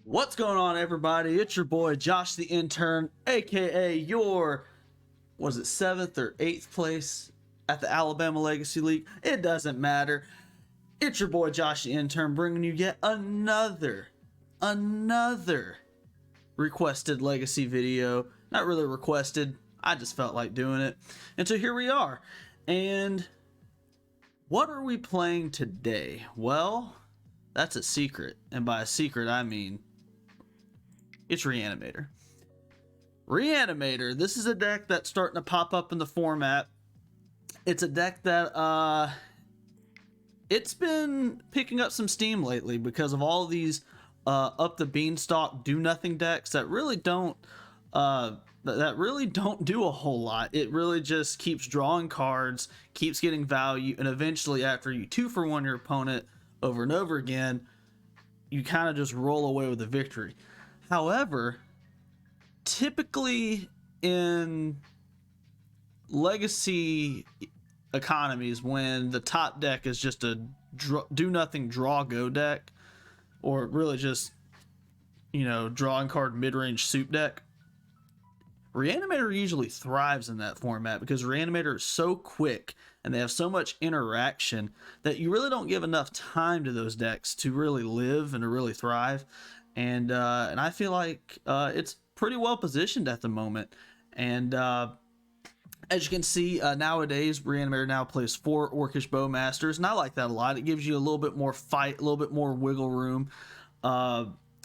What's going on, everybody? It's your boy Josh the Intern, aka your, was it 7th or 8th place at the Alabama Legacy League? It doesn't matter. It's your boy Josh the Intern bringing you yet another requested legacy video. Not really requested, I just felt like doing it. And so here we are. And what are we playing today? Well, that's a secret. And by a secret, I mean it's Reanimator. Reanimator, this is a deck that's starting to pop up in the format. It's a deck that it's been picking up some steam lately because of all these up the beanstalk do nothing decks that really don't do a whole lot. It really just keeps drawing cards, keeps getting value, and eventually after you 2-for-1 your opponent over and over again, you kind of just roll away with a victory. However, typically in legacy economies, when the top deck is just a do nothing draw go deck, or really just, you know, drawing card mid-range soup deck, Reanimator usually thrives in that format because Reanimator is so quick and they have so much interaction that you really don't give enough time to those decks to really live and to really thrive. And I feel like it's pretty well positioned at the moment. And as you can see, nowadays Reanimator now plays 4 Orcish Bowmasters, and I like that a lot. It gives you a little bit more fight, a little bit more wiggle room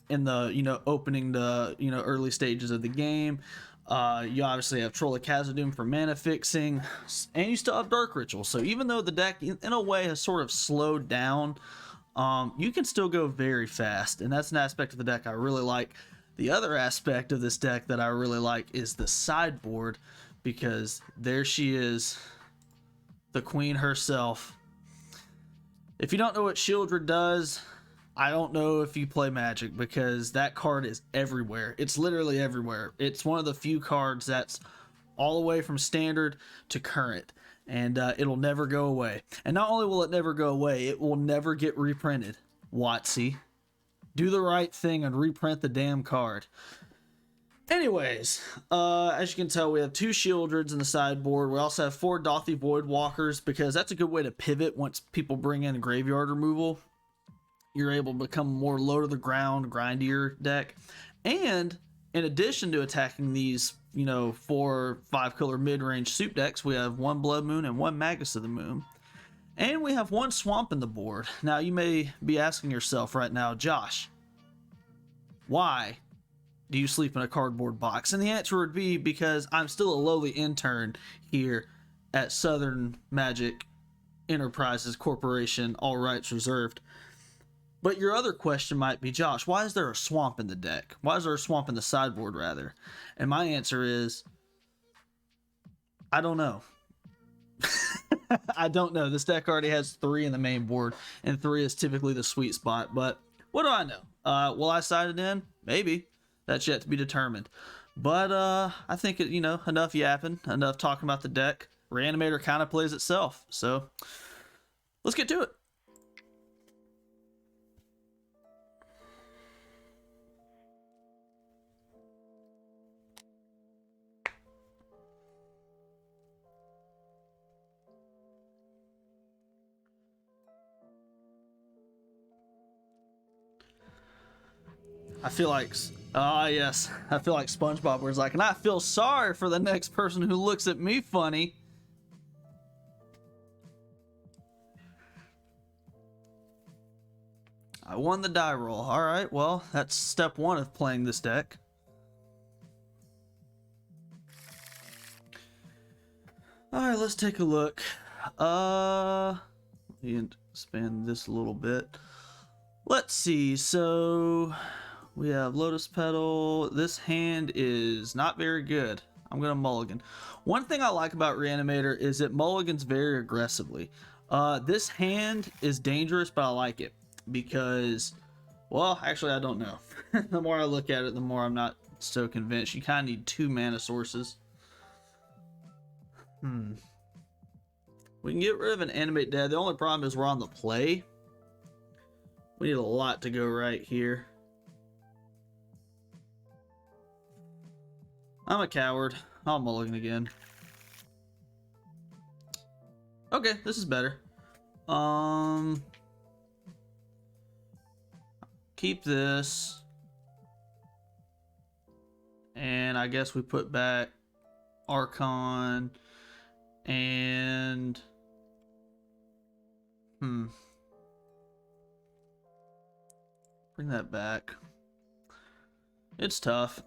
in the, you know, opening the, you know, early stages of the game. You obviously have Troll of Khazad-dûm for mana fixing, and you still have Dark Ritual. So even though the deck in a way has sort of slowed down, you can still go very fast, and that's an aspect of the deck I really like. The other aspect of this deck that I really like is the sideboard, because there she is, the queen herself. If you don't know what Shieldred does, I don't know if you play Magic, because that card is everywhere. It's literally everywhere. It's one of the few cards that's all the way from standard to current, and it'll never go away. And not only will it never go away, it will never get reprinted. WotC, do the right thing and reprint the damn card. Anyways, as you can tell, we have 2 Shieldreds in the sideboard. We also have 4 Dauthi Voidwalkers, because that's a good way to pivot once people bring in graveyard removal. You're able to become more low to the ground, grindier deck. And in addition to attacking these, you know, 4, 5 color mid-range soup decks, we have 1 Blood Moon and 1 Magus of the Moon. And we have 1 Swamp in the board. Now, you may be asking yourself right now, Josh, why do you sleep in a cardboard box? And the answer would be because I'm still a lowly intern here at Southern Magic Enterprises Corporation, all rights reserved. But your other question might be, Josh, why is there a swamp in the deck? Why is there a swamp in the sideboard, rather? And my answer is, I don't know. I don't know. This deck already has 3 in the main board, and 3 is typically the sweet spot. But what do I know? Will I side it in? Maybe. That's yet to be determined. But I think, you know, enough yapping, enough talking about the deck. Reanimator kind of plays itself. So let's get to it. I feel like, yes, I feel like SpongeBob, where it's like, and I feel sorry for the next person who looks at me funny. I won the die roll. All right, well, that's step 1 of playing this deck. All right, let's take a look. Let me expand this a little bit. Let's see, so we have Lotus Petal. This hand is not very good. I'm going to mulligan. One thing I like about Reanimator is it mulligans very aggressively. This hand is dangerous, but I like it because, well, actually, I don't know. The more I look at it, the more I'm not so convinced. You kind of need 2 mana sources. We can get rid of an Animate Dead. The only problem is we're on the play. We need a lot to go right here. I'm a coward. I'll mulligan again. Okay, this is better. Keep this. And I guess we put back Archon and bring that back. It's tough.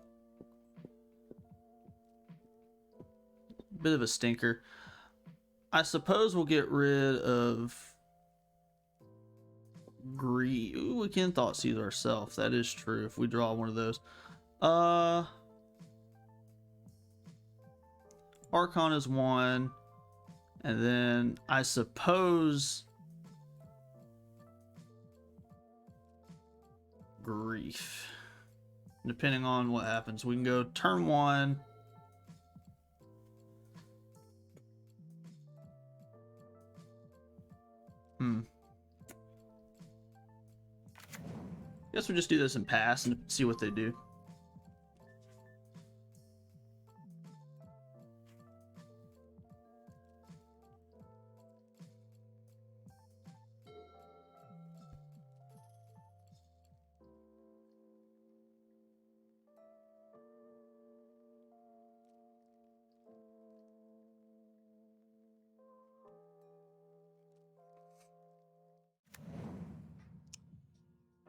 Bit of a stinker. I suppose we'll get rid of greed. Ooh, we can thought seize ourselves. That is true if we draw one of those. Archon is one. And then I suppose grief. Depending on what happens. We can go turn one. Guess we just do this and pass and see what they do.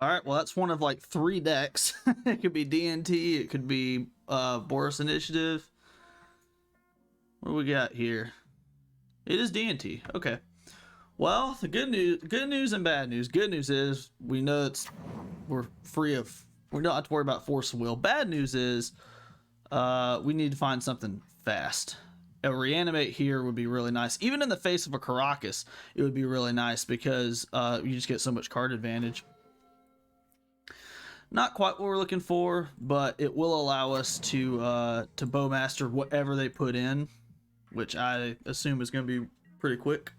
All right, well, that's one of like 3 decks. It could be DNT, it could be Boris Initiative. What do we got here? It is DNT. Okay. Well, the good news and bad news. Good news is we know we don't have to worry about force of will. Bad news is we need to find something fast. A reanimate here would be really nice. Even in the face of a Caracas, it would be really nice because you just get so much card advantage. Not quite what we're looking for, but it will allow us to bowmaster whatever they put in, which I assume is going to be pretty quick.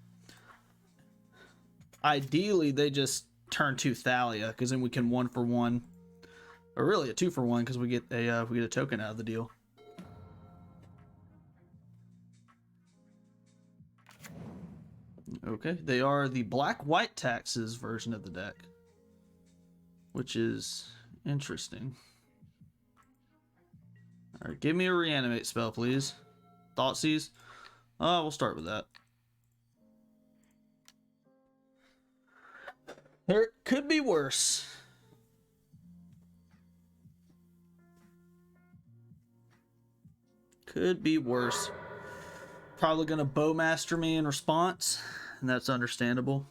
Ideally, they just turn 2 Thalia, because then we can 1-for-1, or really a 2-for-1, because we get a token out of the deal. Okay, they are the black-white taxes version of the deck, which is interesting. All right, give me a reanimate spell, please. Thoughtseize. We'll start with that. There could be worse. Could be worse. Probably gonna bowmaster me in response, and that's understandable.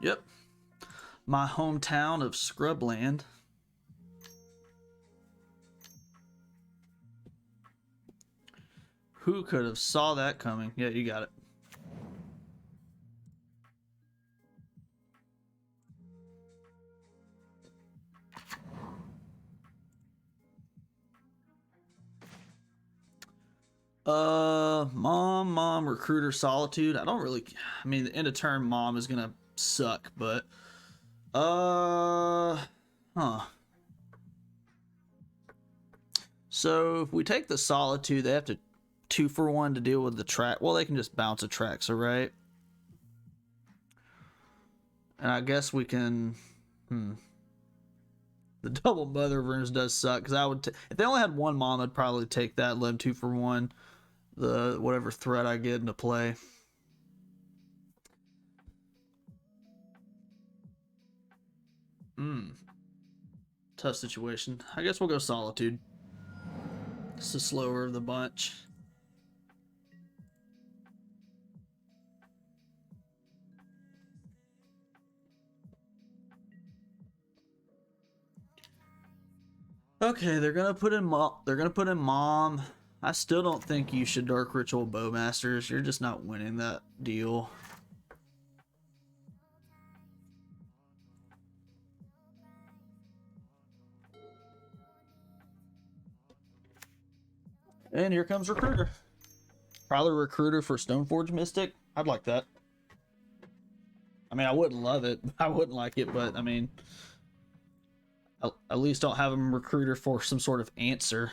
Yep. My hometown of Scrubland. Who could have saw that coming? Yeah, you got it. Mom, recruiter, solitude. I mean, the end of turn mom is gonna suck, but so if we take the solitude, they have to 2-for-1 to deal with the track. Well, they can just bounce a track, so right? And I guess we can the double mother runes does suck, because I would if they only had one mom, I'd probably take that, let them 2-for-1 the whatever threat I get into play. Tough situation. I guess we'll go solitude. It's the slower of the bunch. Okay, they're gonna put in mom. I still don't think you should Dark Ritual Bowmasters. You're just not winning that deal. And here comes Recruiter. Probably Recruiter for Stoneforge Mystic. I'd like that. I mean, I wouldn't love it. I wouldn't like it, but I mean, at least don't have him Recruiter for some sort of answer.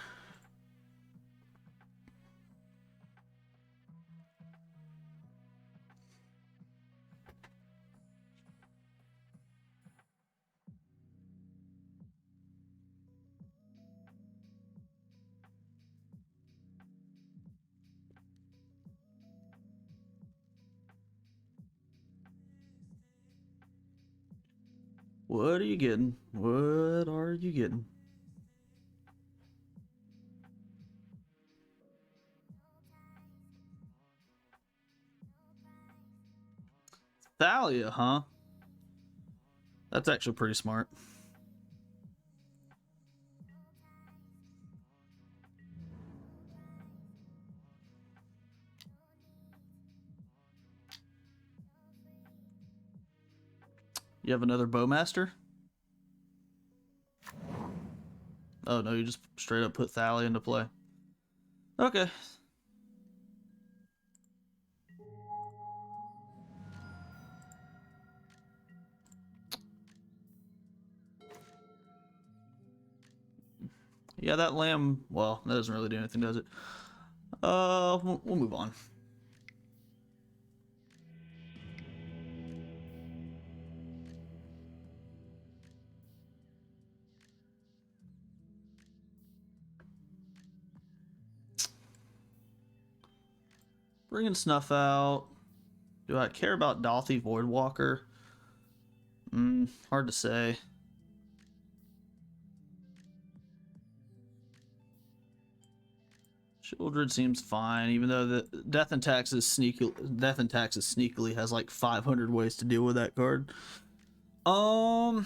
What are you getting? What are you getting? Thalia, huh? That's actually pretty smart. You have another Bowmaster? Oh no, you just straight up put Thalia into play. Okay. Yeah, that lamb, well, that doesn't really do anything, does it? We'll move on. Bringing Snuff out. Do I care about Dalthy Voidwalker? Hard to say. Shieldred seems fine, even though the Death and Taxes sneakily has like 500 ways to deal with that card. I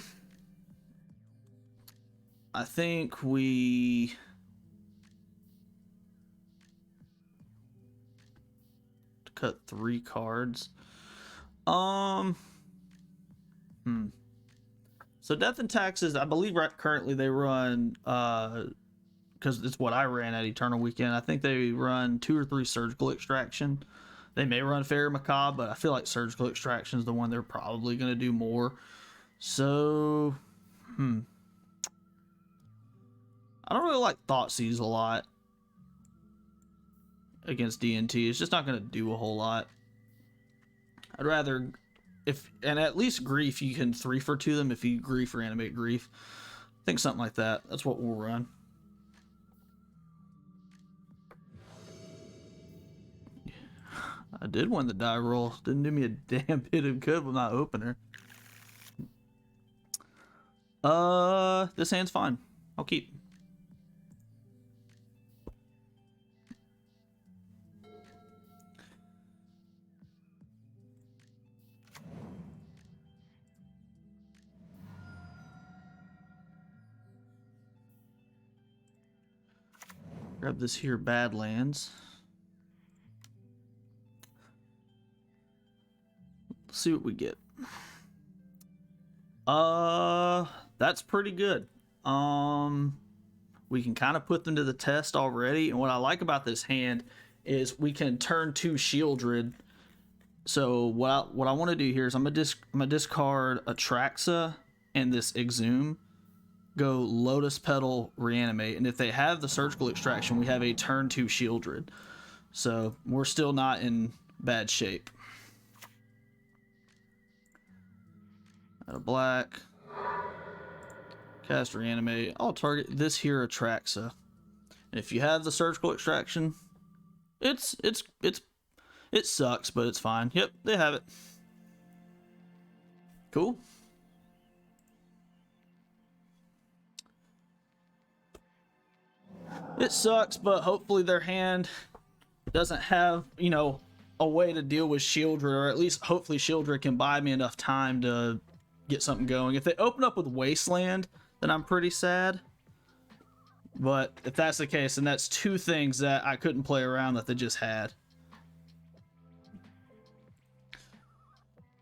think we cut 3 cards. So Death and Taxes, I believe currently they run because it's what I ran at Eternal Weekend. I think they run 2 or 3 Surgical Extraction. They may run Fairy Macabre, but I feel like Surgical Extraction is the one they're probably going to do more. So, I don't really like Thoughtseize a lot against DNT. It's just not going to do a whole lot. I'd rather, and at least Grief, you can 3 for 2 them if you Grief or Animate Grief. I think something like that. That's what we'll run. I did win the die roll. Didn't do me a damn bit of good with my opener. This hand's fine. I'll keep. Grab this here Badlands. Let's see what we get. That's pretty good. We can kind of put them to the test already, and what I like about this hand is we can turn 2 Shieldred. So what I want to do here is I'm gonna discard Atraxa and this Exhume, go Lotus Petal, Reanimate, and if they have the Surgical Extraction, we have a turn 2 Shieldred. So we're still not in bad shape. Out of black. Cast Reanimate. I'll target this here Atraxa. And if you have the Surgical Extraction, it sucks, but it's fine. Yep, they have it. Cool. It sucks, but hopefully their hand doesn't have, you know, a way to deal with Shieldred, or at least hopefully Shieldred can buy me enough time to get something going. If they open up with Wasteland, then I'm pretty sad. But if that's the case, then that's 2 things that I couldn't play around that they just had.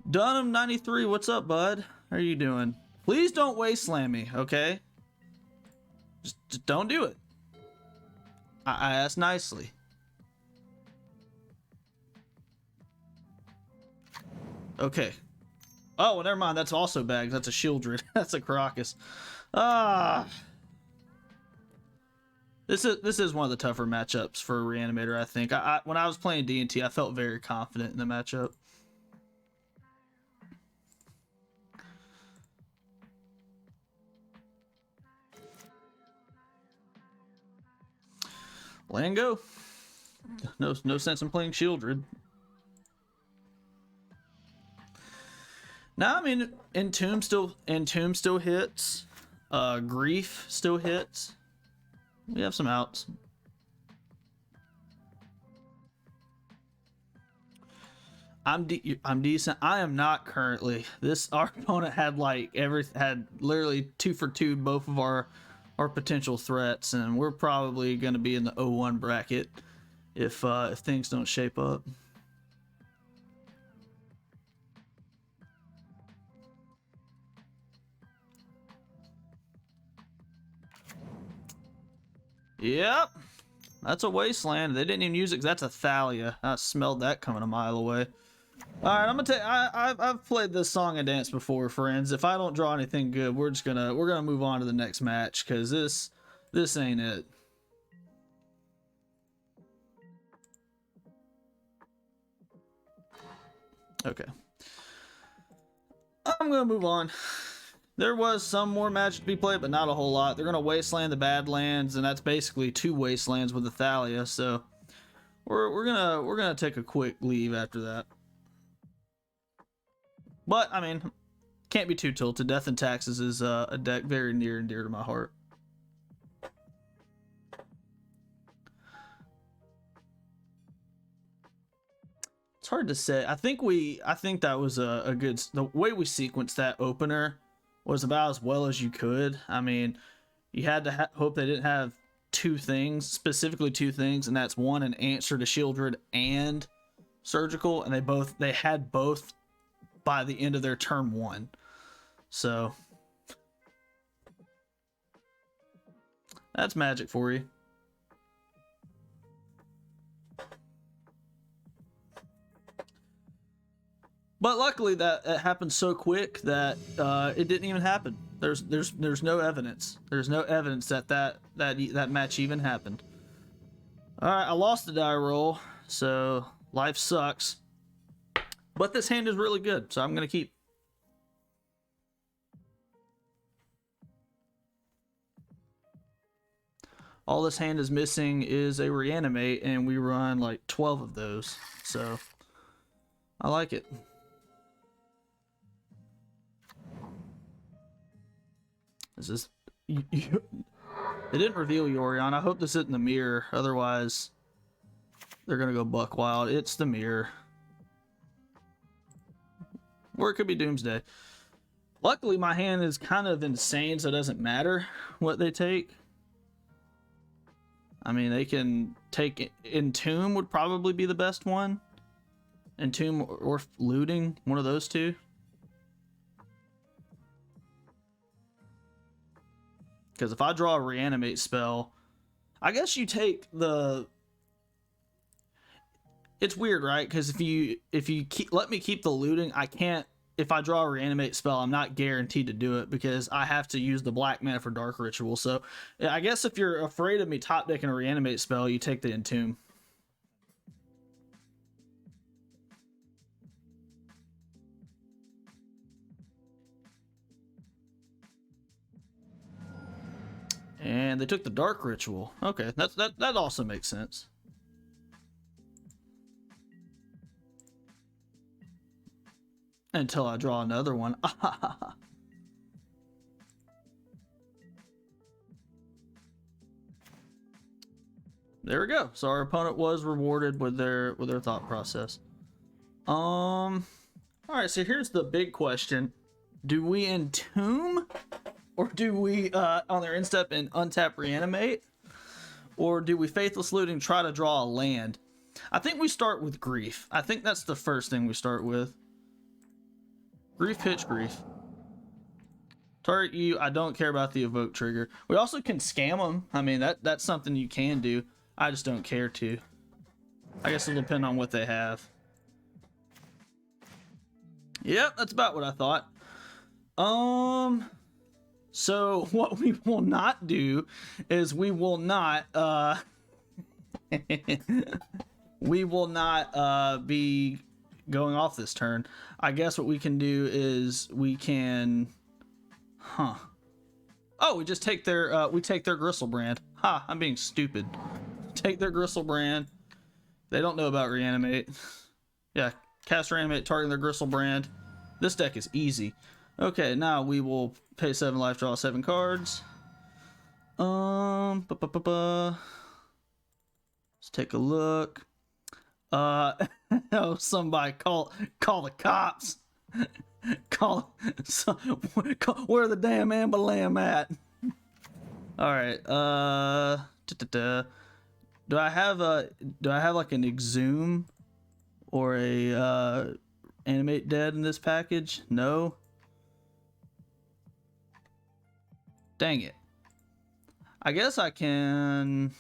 Dunham93, what's up, bud? How are you doing? Please don't Wasteland me, okay? Just don't do it. I asked nicely. Okay. Oh, well, never mind. That's also bags. That's a Shieldred. That's a Caracas. Ah. This is one of the tougher matchups for Reanimator, I think. When I was playing D&T, I felt very confident in the matchup. Land go. No sense in playing Shieldred. No, I mean, Entomb still hits. Grief still hits. We have some outs. I'm decent. I am not currently. Our opponent had had literally 2 for 2 both of our potential threats, and we're probably going to be in the 0-1 bracket if things don't shape up. Yep, that's a wasteland. They didn't even use it 'cause that's a Thalia. I smelled that coming a mile away. All right, I'm gonna take. I've played this song and dance before, friends. If I don't draw anything good, we're gonna move on to the next match because this ain't it. Okay, I'm gonna move on. There was some more magic to be played, but not a whole lot. They're gonna wasteland the Badlands, and that's basically 2 wastelands with the Thalia. So we're gonna take a quick leave after that. But I mean, can't be too tilted. Death and Taxes is a deck very near and dear to my heart. It's hard to say. I think that was a good. The way we sequenced that opener was about as well as you could. I mean, you had to hope they didn't have 2 things, specifically 2 things, and that's one, an answer to Shieldred and Surgical, and they had both by the end of their turn 1. So that's magic for you. But luckily that it happened so quick that it didn't even happen. There's no evidence. There's no evidence that match even happened. All right, I lost the die roll, so life sucks. But this hand is really good, so I'm gonna keep. All this hand is missing is a reanimate, and we run like 12 of those, so I like it. Is this? They didn't reveal Yorion. I hope this isn't the mirror, otherwise they're gonna go buck wild. It's the mirror. Or it could be Doomsday. Luckily, my hand is kind of insane, so it doesn't matter what they take. I mean, they can take Entomb would probably be the best one. Entomb or Looting, one of those 2. Because if I draw a Reanimate spell, I guess you take the... It's weird, right? Because if you let me keep the Looting, I can't. If I draw a Reanimate spell, I'm not guaranteed to do it because I have to use the black mana for Dark Ritual. So I guess if you're afraid of me top decking a Reanimate spell, you take the Entomb. And they took the Dark Ritual. Okay, that also makes sense. Until I draw another one. There we go. So our opponent was rewarded with their thought process. All right, so here's the big question. Do we Entomb? Or do we, on their instep, and untap Reanimate? Or do we Faithless Looting, try to draw a land? I think we start with Grief. I think that's the first thing we start with. Grief, pitch, Grief. Target you, I don't care about the evoke trigger. We also can scam them. I mean, that's something you can do. I just don't care to. I guess it'll depend on what they have. Yep, that's about what I thought. So what we will not do is we will not we will not be going off this turn. I guess what we can do is we can oh, we just take their we take their Gristlebrand. Ha, I'm being stupid. Take their Gristlebrand. They don't know about reanimate. Yeah, cast reanimate, targeting their Gristlebrand. This deck is easy. Okay, now we will pay 7 life, draw 7 cards. Let's take a look. Oh, somebody call the cops. call where the damn ambulance at? All right. Do I have like an exhume or a animate dead in this package? No. Dang it. I guess I can.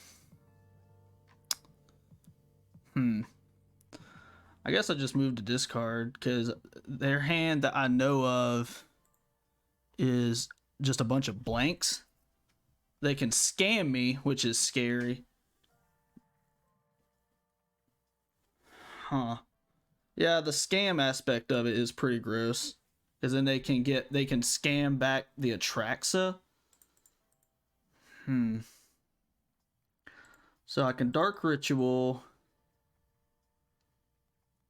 I guess I just moved to discard because their hand that I know of is just a bunch of blanks. They can scam me, which is scary. Huh. Yeah, the scam aspect of it is pretty gross. Because then they can scam back the Atraxa. So I can Dark Ritual.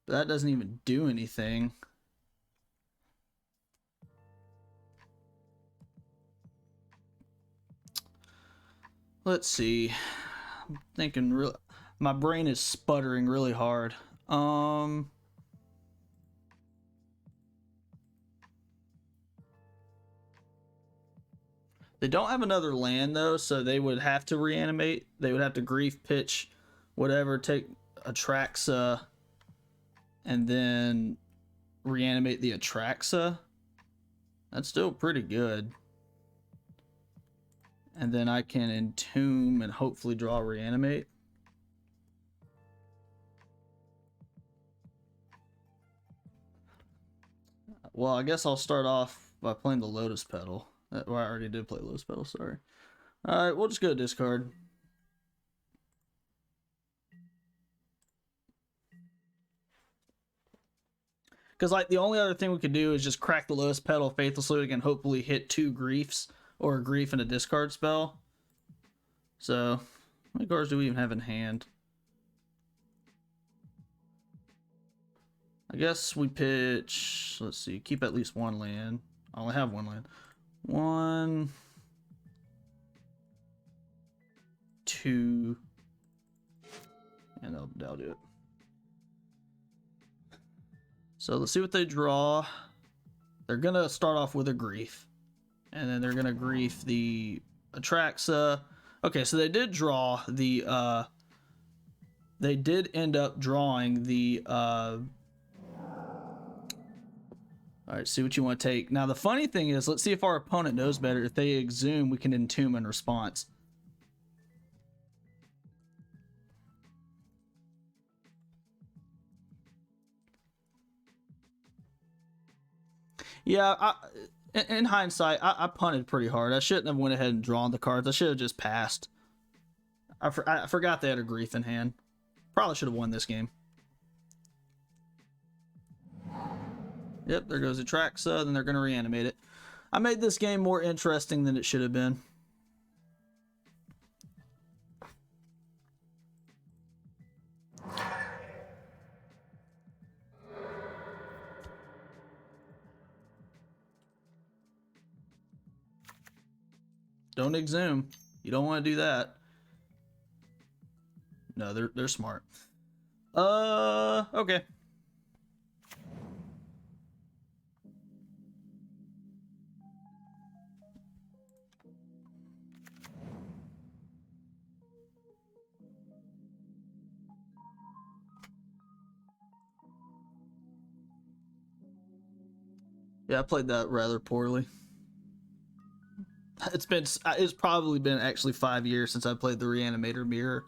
But that doesn't even do anything. Let's see. I'm thinking my brain is sputtering really hard. They don't have another land though, so they would have to reanimate. They would have to grief pitch whatever, take Atraxa, and then reanimate the Atraxa. That's still pretty good. And then I can entomb and hopefully draw reanimate. Well, I guess I'll start off by playing the Lotus Petal. Well, I already did play Lotus Petal, sorry. Alright, we'll just go to discard. Because, like, the only other thing we could do is just crack the Lotus Petal faithlessly and hopefully hit 2 griefs, or a grief and a discard spell. So, how many cards do we even have in hand? I guess we pitch, let's see, keep at least 1 land. I only have 1 land. 1, 2, and that'll do it. So let's see what they draw. They're gonna start off with a grief, and then they're gonna grief the Atraxa. Okay, so they did draw the they did end up drawing the all right, see what you want to take. Now, the funny thing is, let's see if our opponent knows better. If they exhume, we can entomb in response. Yeah, in hindsight, I punted pretty hard. I shouldn't have went ahead and drawn the cards. I should have just passed. I forgot they had a grief in hand. Probably should have won this game. Yep, there goes Atraxa, then they're going to reanimate it. I made this game more interesting than it should have been. Don't exhume. You don't want to do that. No, they're smart. Okay. Yeah, I played that rather poorly. It's probably been actually 5 years since I played the Reanimator Mirror.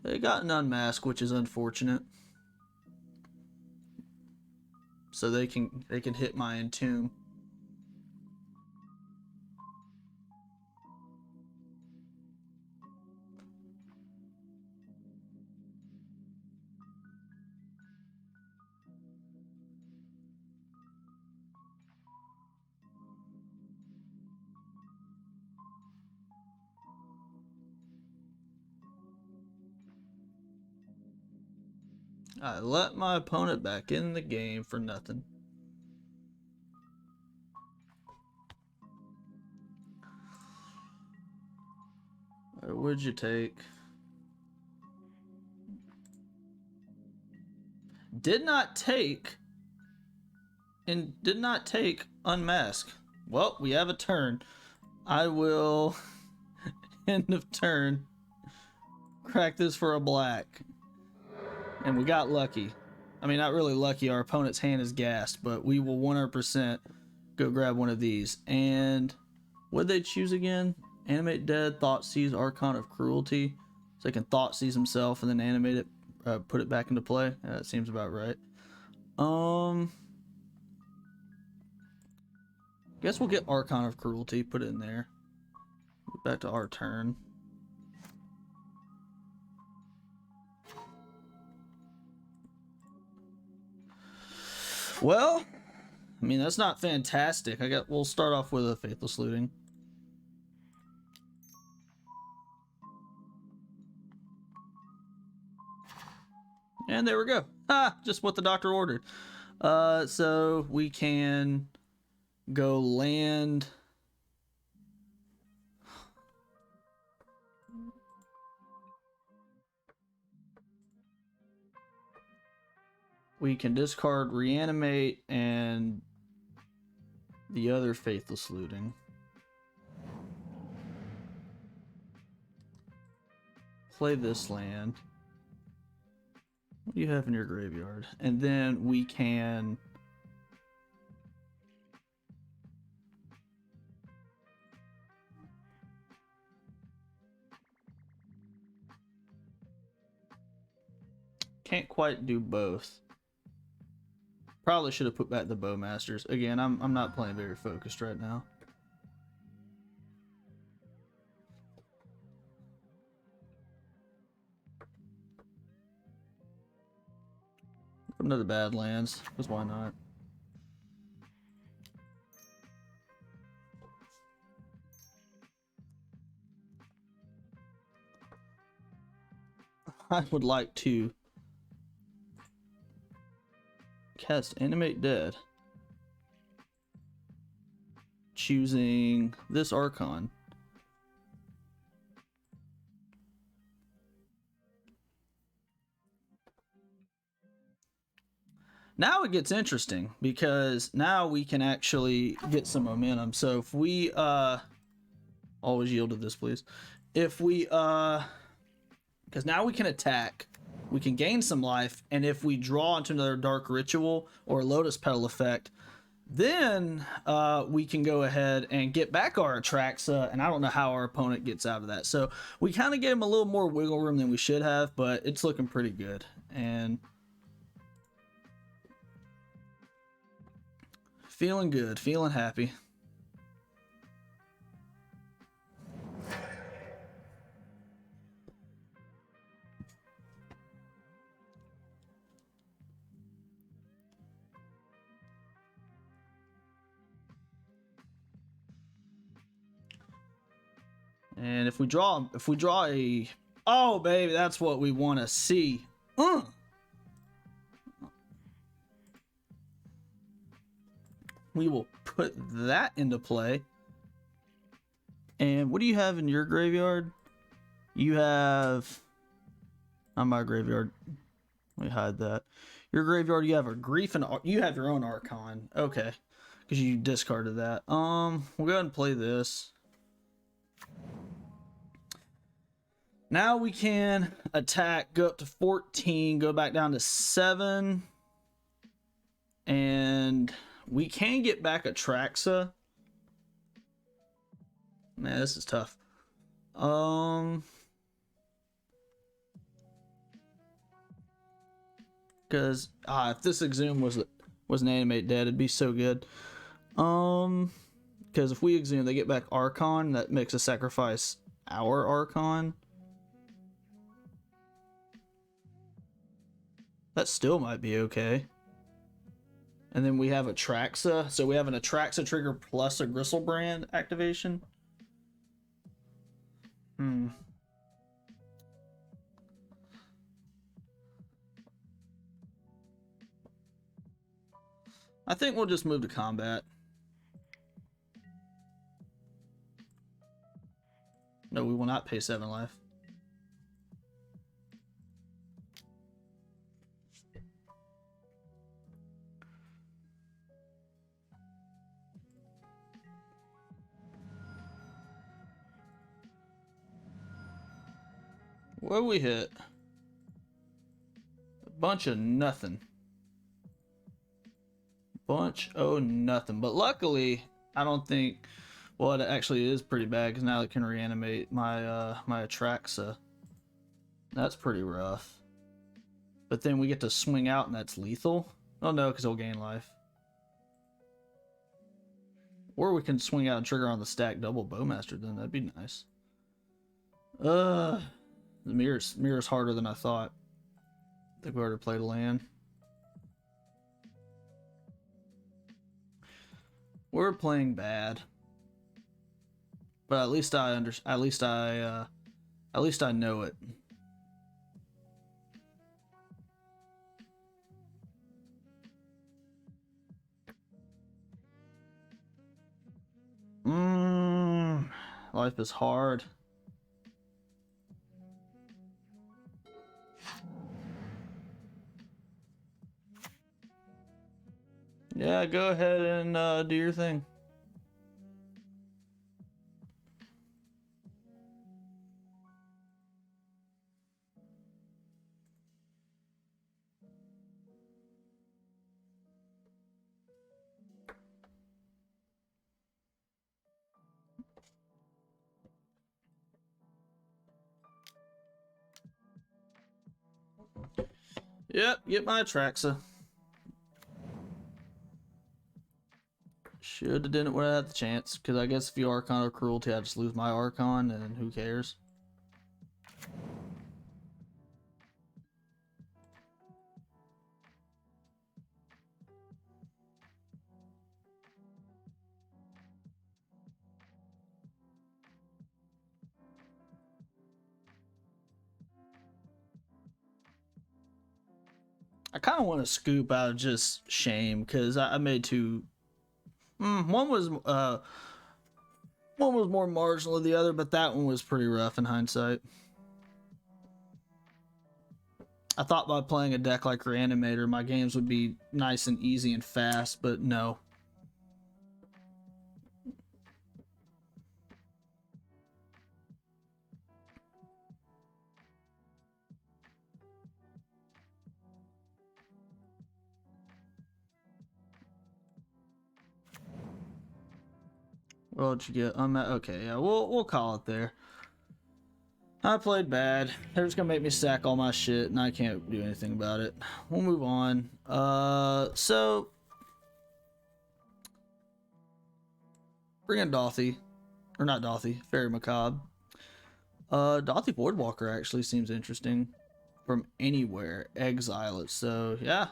They got an unmask, which is unfortunate. So they can hit my entomb. I let my opponent back in the game for nothing. What would you take? Did not take unmask. Well, we have a turn. I will end of turn crack this for a black. And we got lucky. I mean, not really lucky. Our opponent's hand is gassed, but we will 100% go grab one of these. And what did they choose again? Animate dead, thought seize, Archon of Cruelty. So they can thought seize himself and then animate it, put it back into play. That seems about right. Guess we'll get Archon of Cruelty, put it in there. Back to our turn. Well, I mean, that's not fantastic. We'll start off with a Faithless Looting. And there we go. Ah, just what the doctor ordered. So we can go land. We can discard Reanimate and the other Faithless Looting. Play this land. What do you have in your graveyard? And then we can can't quite do both. Probably should have put back the Bowmasters. Again, I'm not playing very focused right now. Another Badlands, because why not? I would like to cast Animate Dead, choosing this Archon. Now it gets interesting because now we can actually get some momentum. So if we always yield to this, please. If we because now we can attack, we can gain some life, and if we draw into another Dark Ritual or Lotus Petal effect, then we can go ahead and get back our Atraxa, and I don't know how our opponent gets out of that. So we kind of gave him a little more wiggle room than we should have, but it's looking pretty good. And feeling good, feeling happy. And if we draw a, oh baby, that's what we want to see. We will put that into play. And what do you have in your graveyard? You have, on my graveyard, let me hide that. Your graveyard, you have a Grief, and you have your own Archon. Okay, because you discarded that. We'll go ahead and play this. Now we can attack, go up to 14, go back down to 7. And we can get back Atraxa. Man, this is tough. Because if this Exhume was an animate dead, it'd be so good. Because if we Exhume, they get back Archon. That makes us sacrifice our Archon. That still might be okay. And then we have Atraxa. So we have an Atraxa trigger plus a Gristlebrand activation. I think we'll just move to combat. No, we will not pay 7 life. What we hit? A bunch of nothing. Bunch of nothing. But luckily, I don't think... Well, it actually is pretty bad because now it can reanimate my my Atraxa. That's pretty rough. But then we get to swing out and that's lethal. Oh no, because it'll gain life. Or we can swing out and trigger on the stack double Bowmaster then. That'd be nice. The mirror's harder than I thought. I think we already played a land. We're playing bad. But at least I at least I know it. Life is hard. Yeah, go ahead and do your thing. Yep, get my Atraxa. Should have done it when I had the chance, because I guess if you Archon or Cruelty, I just lose my Archon, and who cares? I kind of want to scoop out of just shame, because I made two. One was more marginal than the other, but that one was pretty rough in hindsight. I thought by playing a deck like Reanimator, my games would be nice and easy and fast, but no. What'd you get? Okay, yeah, we'll call it there. I played bad. They're just gonna make me sack all my shit, and I can't do anything about it. We'll move on. So bring in Dothy, or not Dothy, Fairy Macabre. Dothy Boardwalker actually seems interesting. From anywhere, exile it. So yeah.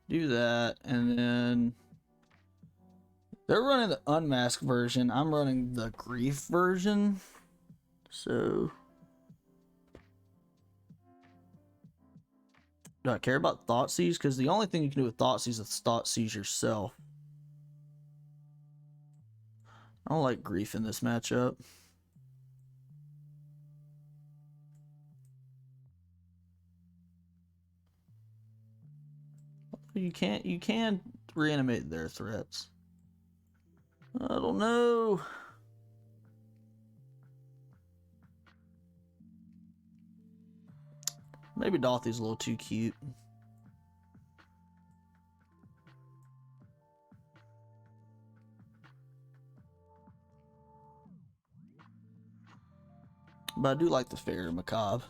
Do that, and then they're running the unmasked version. I'm running the grief version. So do I care about Thoughtseize? Because the only thing you can do with Thoughtseize is Thoughtseize yourself. I don't like grief in this matchup. You can reanimate their threats. I don't know. Maybe Dothy's a little too cute. but I do like the Fairy Macabre.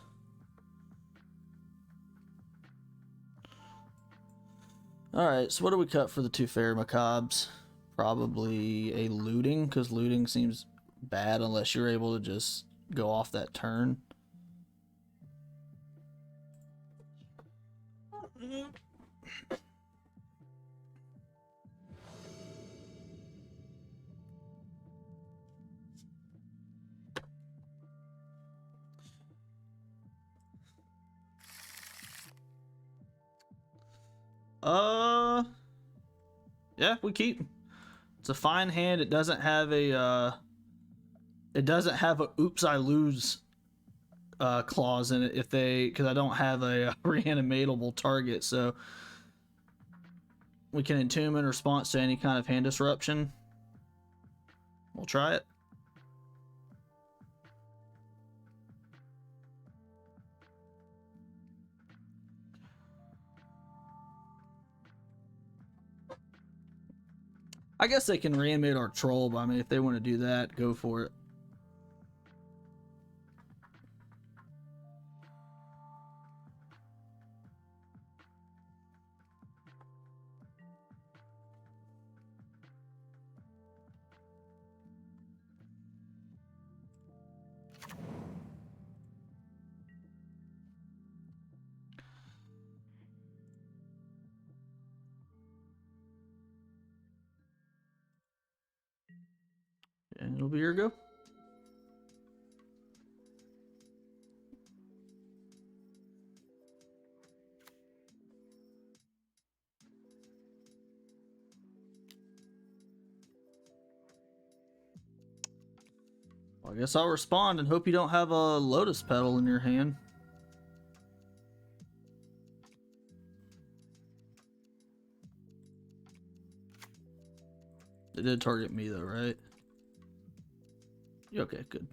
Alright, so what do we cut for the 2 Fairy Macabres? Probably a looting, because looting seems bad unless you're able to just go off that turn. Yeah, we keep. It's a fine hand. It doesn't have a oops I lose clause in it because I don't have a reanimatable target, so we can entomb in response to any kind of hand disruption. We'll try it. I guess they can reanimate our troll, but I mean, if they want to do that, go for it. And it'll be your go. Well, I guess I'll respond and hope you don't have a lotus petal in your hand. It did target me though, right? Okay, good.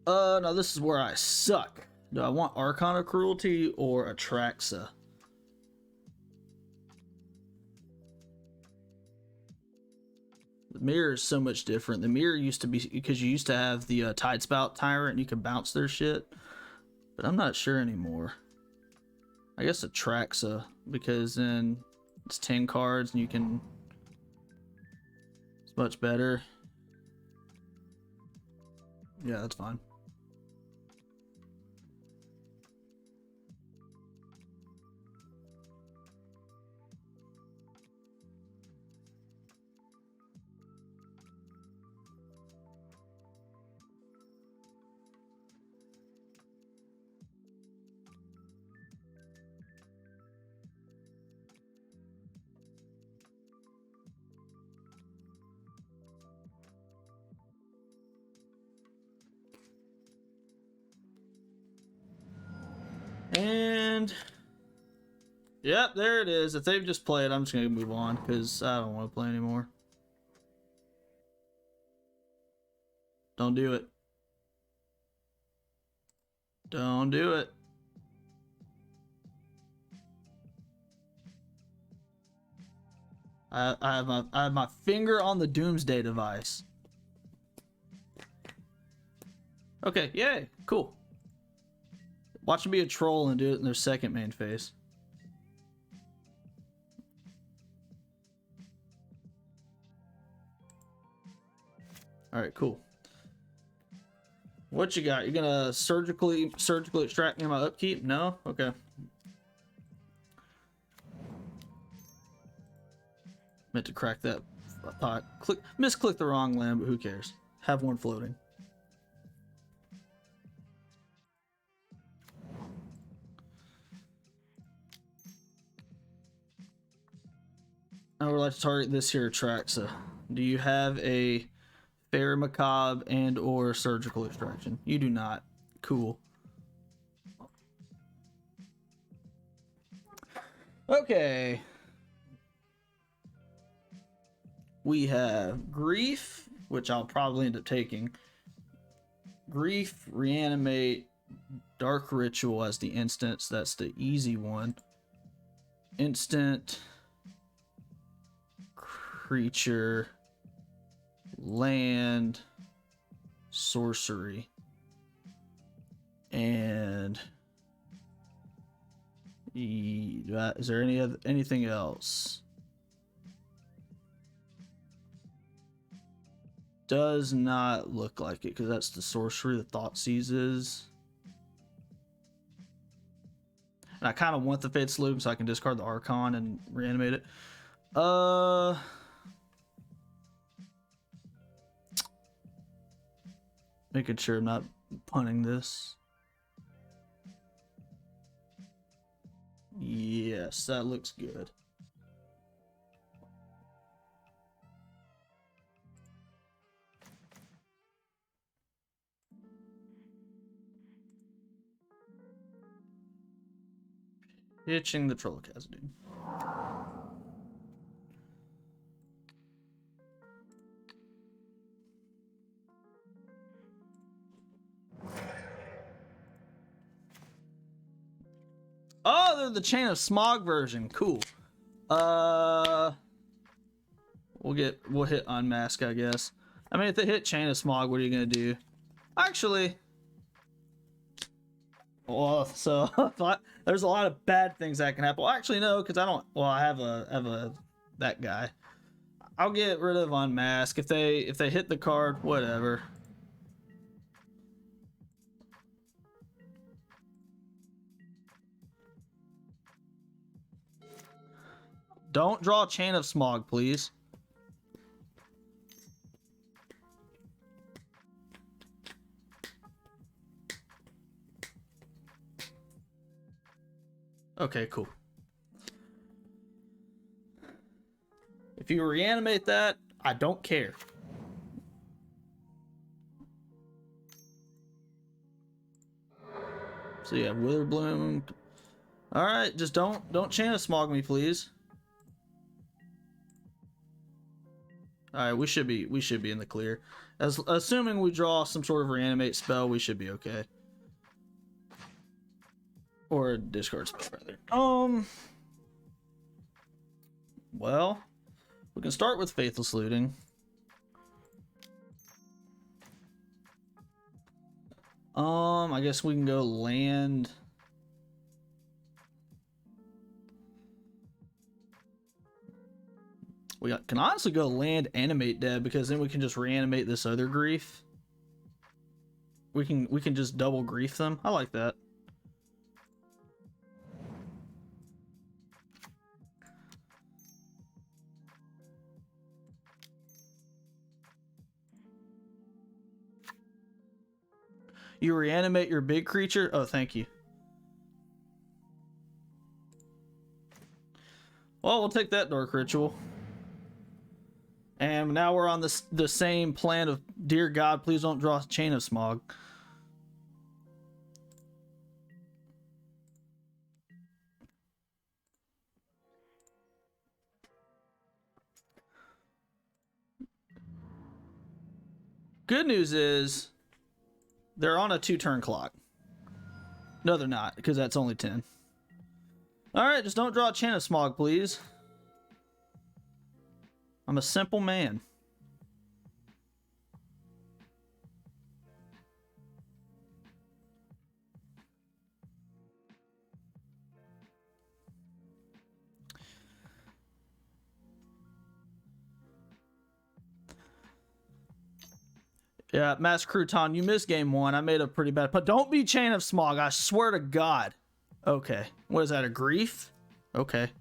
Now this is where I suck. Do I want Arcana Cruelty or Atraxa? The mirror is so much different. The mirror used to be, because you used to have the Tidespout Tyrant and you could bounce their shit, but I'm not sure anymore. I guess Atraxa, because then it's 10 cards and you can, it's much better. Yeah, that's fine. And yep, there it is. If they've just played, I'm just gonna move on because I don't want to play anymore. Don't do it. Don't do it. I have my finger on the doomsday device. Okay, yay, cool. Watch them be a troll and do it in their second main phase. Alright, cool. What you got? You're gonna surgically extract me my upkeep? No? Okay. Meant to crack that. I thought misclick the wrong land, but who cares? Have one floating. I would like to target this here Atraxa. Do you have a Fairy Macabre and or surgical extraction? You do not. Cool. Okay. We have Grief, which I'll probably end up taking. Grief, Reanimate, Dark Ritual as the instance. That's the easy one. Instant. creature, land, sorcery, and is there anything else? Does not look like it, because that's the sorcery. The thought seizes. And I kind of want the Fate Sloop so I can discard the Archon and reanimate it. Making sure I'm not punting this. Yes, that looks good. Hitching the Troll Khazad. Oh, they're the Chain of Smog version. Cool. We'll hit Unmask, I guess. I mean, if they hit Chain of Smog, what are you gonna do? Actually, well, so there's a lot of bad things that can happen. Well, actually, no, because I don't. Well, I have that guy. I'll get rid of Unmask if they hit the card. Whatever. Don't draw Chain of Smog, please. Okay, cool. If you reanimate that, I don't care. So yeah, Witherbloom. All right, just don't Chain of Smog me, please. All right, we should be in the clear. Assuming we draw some sort of reanimate spell, we should be okay. Or a discard spell, rather. Well, we can start with Faithless Looting. I guess we can go land. Can honestly go land Animate Dead, because then we can just reanimate this other grief. We can just double grief them. I like that. You reanimate your big creature? Oh, thank you. Well, we'll take that Dark Ritual. And now we're on the same plan of, dear God, please don't draw Chain of Smog. Good news is they're on a 2-turn clock. No, they're not, because that's only 10. All right, just don't draw a Chain of Smog, please. I'm a simple man. Yeah, Mass Crouton, you missed game 1. I made a pretty bad, but don't be Chain of Smog. I swear to God. Okay. What is that, a grief? Okay.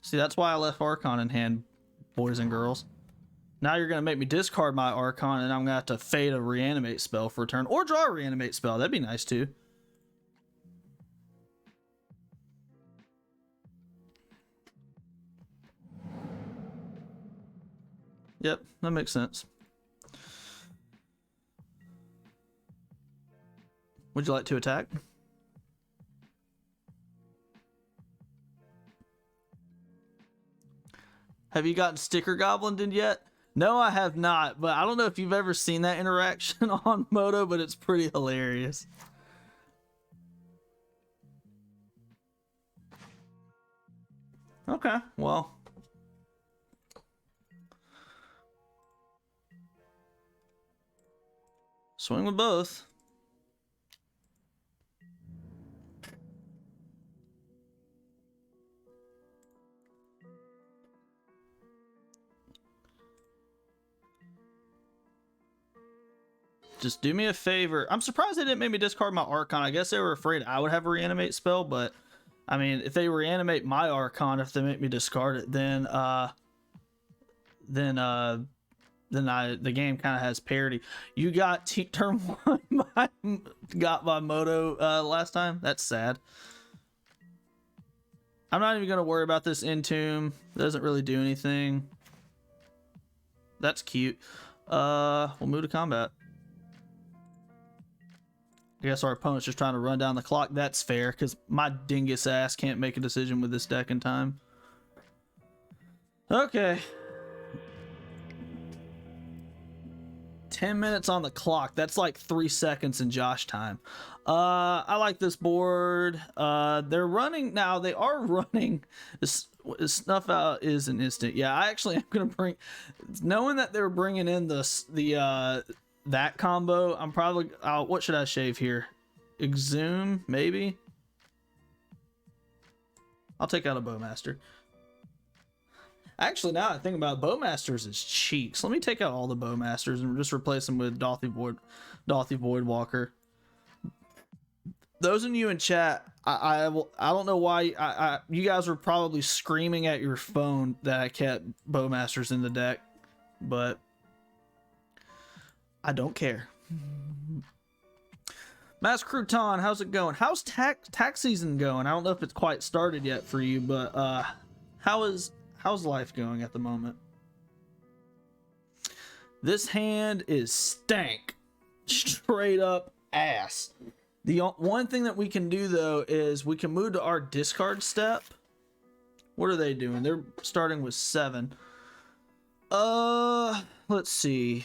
See, that's why I left Archon in hand, boys and girls. Now you're going to make me discard my Archon, and I'm going to have to fade a reanimate spell for a turn. Or draw a reanimate spell. That'd be nice, too. Yep, that makes sense. Would you like to attack? Have you gotten Sticker Goblined yet? No, I have not, but I don't know if you've ever seen that interaction on Moto, but it's pretty hilarious. Okay, well. Swing with both. Just do me a favor. I'm surprised they didn't make me discard my Archon. I guess they were afraid I would have a reanimate spell, but I mean, if they reanimate my Archon, if they make me discard it, then the game kind of has parity. You got turn 1 got by Moto last time. That's sad. I'm not even gonna worry about this Entomb. It doesn't really do anything. That's cute. We'll move to combat. I guess our opponent's just trying to run down the clock. That's fair, because my dingus ass can't make a decision with this deck in time. Okay. 10 minutes on the clock. That's like 3 seconds in Josh time. I like this board. They're running now. They are running. Snuff out is an instant. Yeah, I actually am gonna bring. Knowing that they're bringing in that combo, I'm probably. What should I shave here? Exhume, maybe. I'll take out a Bowmaster. Actually, now I think about it, Bowmasters is cheeks. Let me take out all the Bowmasters and just replace them with Dolthy Voidwalker. Those of you in chat, I don't know why you guys were probably screaming at your phone that I kept Bowmasters in the deck, but I don't care. Mass Crouton, how's it going? How's tax season going? I don't know if it's quite started yet for you, but how's life going at the moment? This hand is stank. Straight up ass. The one thing that we can do though is we can move to our discard step. What are they doing? They're starting with 7. Let's see.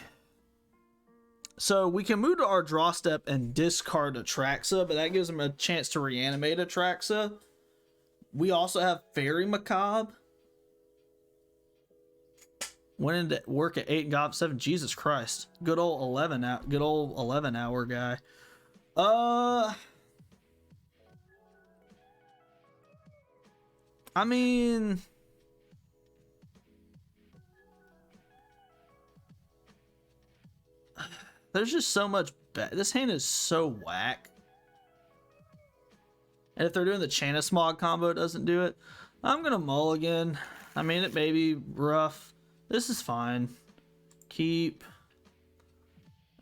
So we can move to our draw step and discard Atraxa, but that gives them a chance to reanimate Atraxa. We also have Fairy Macabre. Went into work at 8 and got up 7. Jesus Christ. Good old 11 hour guy. I mean, there's just so much this hand is so whack. And if they're doing the Chana Smog combo, it doesn't do it. I'm gonna mulligan. I mean, it may be rough. This is fine. Keep.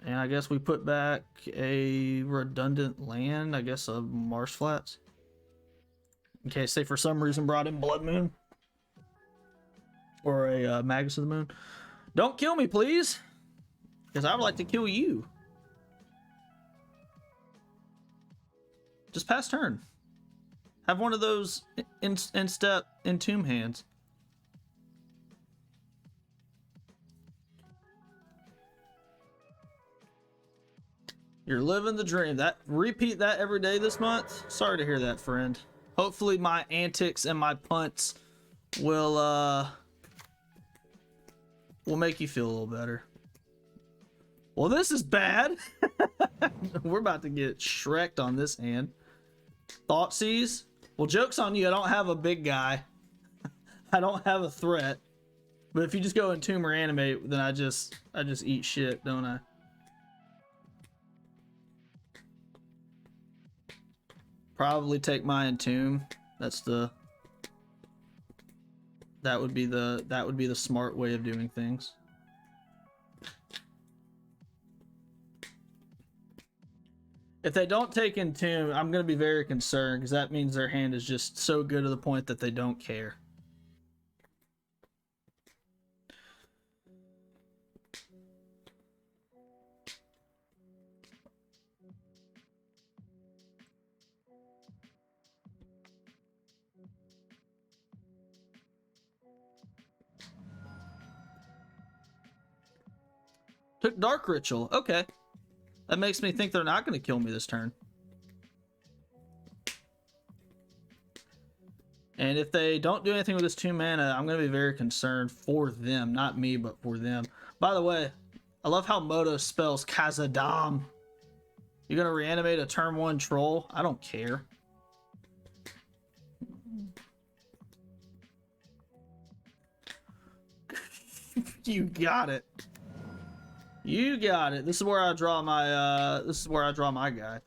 And I guess we put back a redundant land. I guess a Marsh Flats. In case they for some reason brought in Blood Moon. Or a Magus of the Moon. Don't kill me, please. Because I would like to kill you. Just pass turn. Have one of those in-step Entomb hands. You're living the dream. Repeat that every day this month. Sorry to hear that, friend. Hopefully my antics and my punts will make you feel a little better. Well, this is bad. We're about to get shreked on this hand. Thoughtseize. Well, joke's on you. I don't have a big guy. I don't have a threat. But if you just go Entomb or Animate, then I just eat shit, don't I? Probably take my Entomb. That would be the smart way of doing things. If they don't take Entomb, I'm going to be very concerned because that means their hand is just so good to the point that they don't care. Took Dark Ritual. Okay. That makes me think they're not going to kill me this turn. And if they don't do anything with this 2 mana, I'm going to be very concerned for them. Not me, but for them. By the way, I love how Moto spells Kazadam. You're going to reanimate a turn 1 troll? I don't care. You got it. You got it. This is where I draw my guy.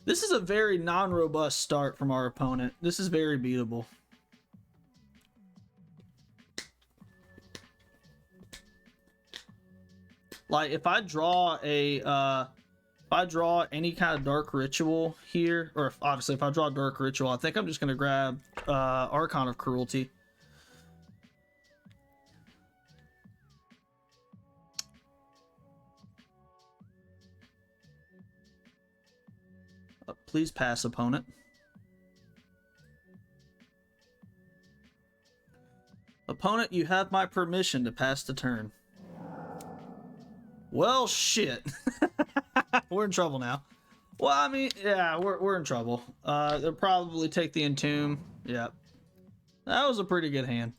This is a very non-robust start from our opponent. This is very beatable. Like if I draw any kind of dark ritual here, or obviously if I draw dark ritual, I think I'm just gonna grab Archon of Cruelty. Please pass, opponent. Opponent, you have my permission to pass the turn. Well, shit. We're in trouble now. Well, I mean, yeah, we're in trouble. They'll probably take the Entomb. Yep. That was a pretty good hand.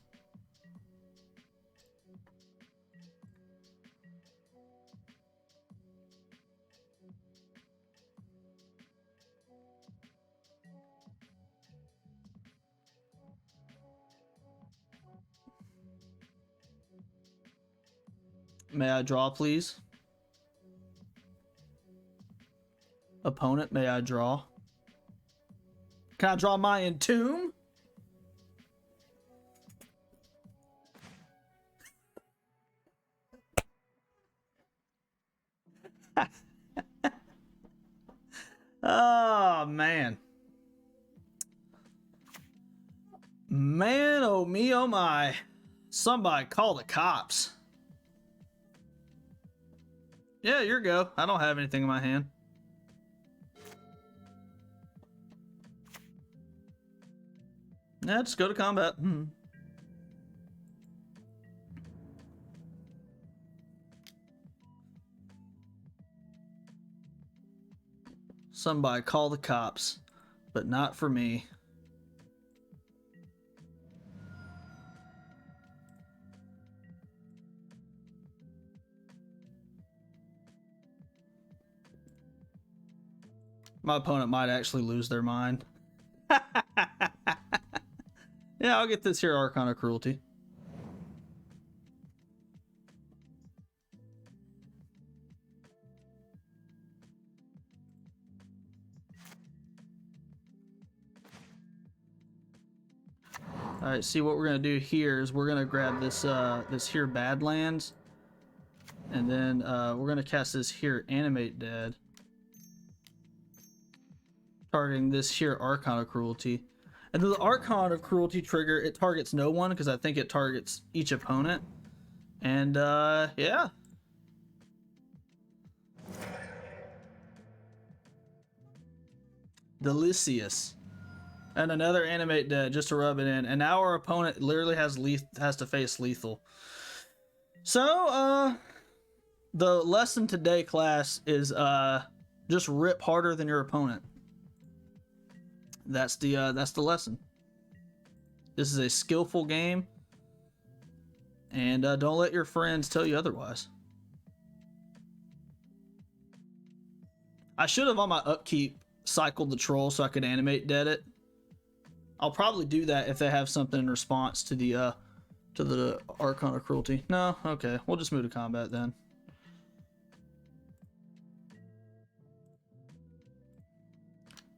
May I draw, please? Opponent, may I draw? Can I draw my Entomb? Oh, man. Man, oh me, oh my. Somebody call the cops. Yeah, your go. I don't have anything in my hand. Yeah, just go to combat. Somebody call the cops, but not for me. My opponent might actually lose their mind. Yeah, I'll get this here Archon of Cruelty. All right, see what we're gonna do here is we're gonna grab this this here Badlands, and then we're gonna cast this here Animate Dead, targeting this here Archon of Cruelty. And the Archon of Cruelty trigger, it targets no one because I think it targets each opponent. And yeah. Delicious. And another Animate Dead just to rub it in. And now our opponent literally has to face lethal. So the lesson today, class, is just rip harder than your opponent. That's the lesson. This is a skillful game, and don't let your friends tell you otherwise. I should have on my upkeep cycled the troll so I could Animate Dead it. I'll probably do that if they have something in response to the Archon of Cruelty. No, okay, we'll just move to combat then.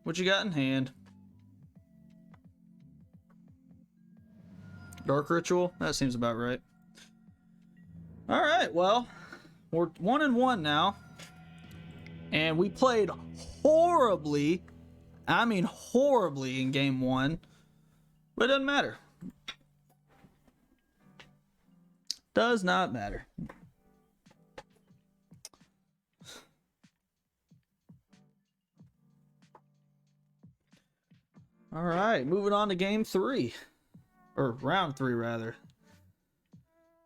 What you got in hand? Dark Ritual? That seems about right. Alright, well, we're 1-1 now. And we played horribly. I mean horribly in game 1. But it doesn't matter. Does not matter. Alright, moving on to game 3. Or round 3 rather.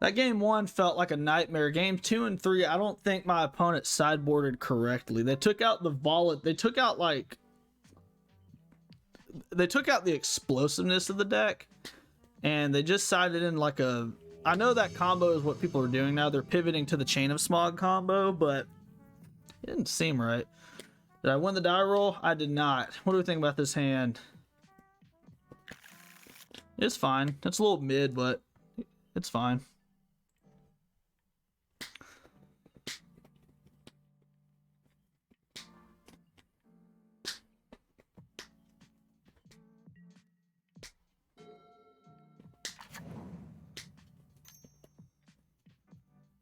That game 1 felt like a nightmare. Game 2 and 3, I don't think my opponent sideboarded correctly. They took out the Volat. They took out like they took out the explosiveness of the deck, and they just sided in like a. I know that combo is what people are doing now. They're pivoting to the Chain of Smog combo, but it didn't seem right. Did I win the die roll? I did not. What do we think about this hand? It's fine. It's a little mid, but it's fine.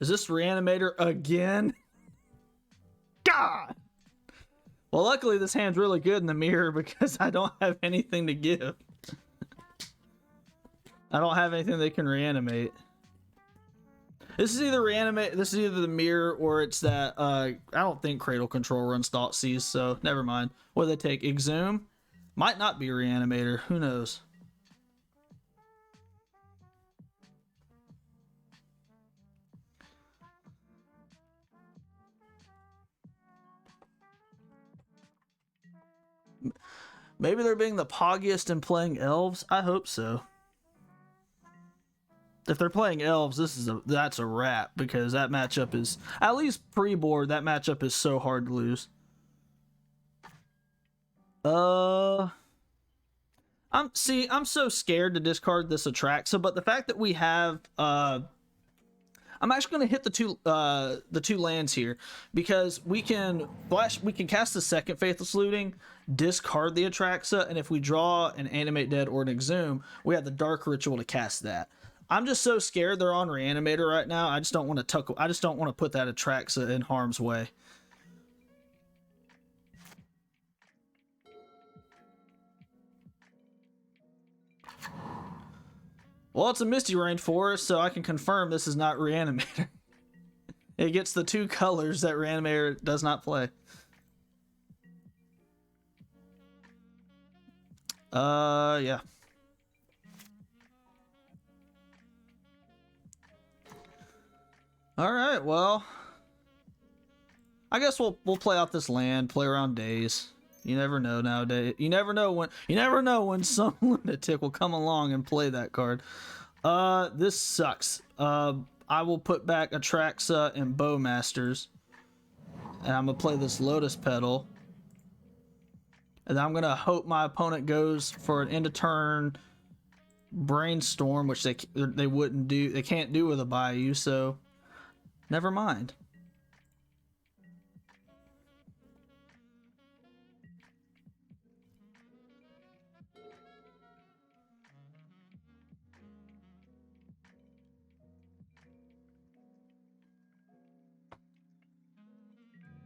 Is this Reanimator again? God! Well, luckily this hand's really good in the mirror because I don't have anything to give. I don't have anything they can reanimate. This is either reanimate. This is either the mirror or it's that. I don't think Cradle Control runs Thoughtseize, so never mind. What do they take? Exhume? Might not be Reanimator. Who knows? Maybe they're being the poggiest and playing elves. I hope so. If they're playing elves, that's a wrap because that matchup is, at least pre-board, that matchup is so hard to lose. I'm so scared to discard this Atraxa, but the fact that we have I'm actually going to hit the two lands here because we can cast the second Faithless Looting, discard the Atraxa, and if we draw an Animate Dead or an Exhume, we have the Dark Ritual to cast that. I'm just so scared they're on Reanimator right now. I just don't want to put that Atraxa in harm's way. Well, it's a Misty Rainforest, so I can confirm this is not Reanimator. It gets the two colors that Reanimator does not play. Yeah. All right, well, I guess we'll play out this land, play around days. You never know nowadays. You never know when some lunatic will come along and play that card. This sucks. I will put back Atraxa and Bowmasters, and I'm gonna play this Lotus Petal, and I'm gonna hope my opponent goes for an end of turn Brainstorm, which they wouldn't do. They can't do with a Bayou, so never mind.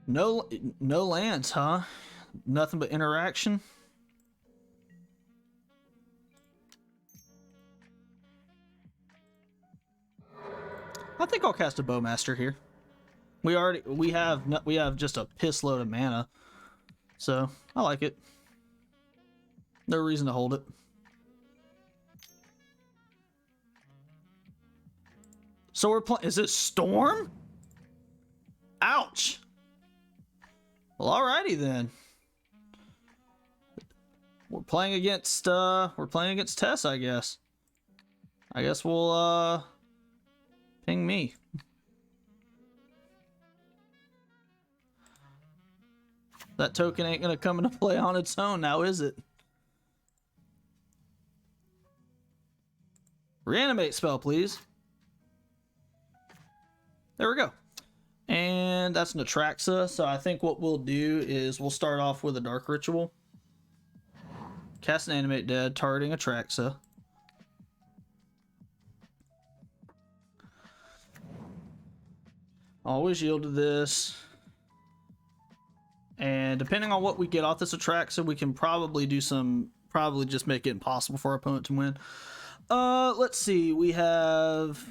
No lands, huh? Nothing but interaction. I think I'll cast a Bowmaster here. We have just a piss load of mana, so I like it. No reason to hold it. So we're playing. Is it Storm? Ouch. Well, alrighty then. We're playing against Tess, I guess. I guess we'll ping me. That token ain't gonna come into play on its own now, is it? Reanimate spell, please. There we go. And that's an Atraxa, so I think what we'll do is we'll start off with a Dark Ritual. Cast an Animate Dead, targeting Atraxa. Always yield to this. And depending on what we get off this Atraxa, we can probably just make it impossible for our opponent to win. Let's see, we have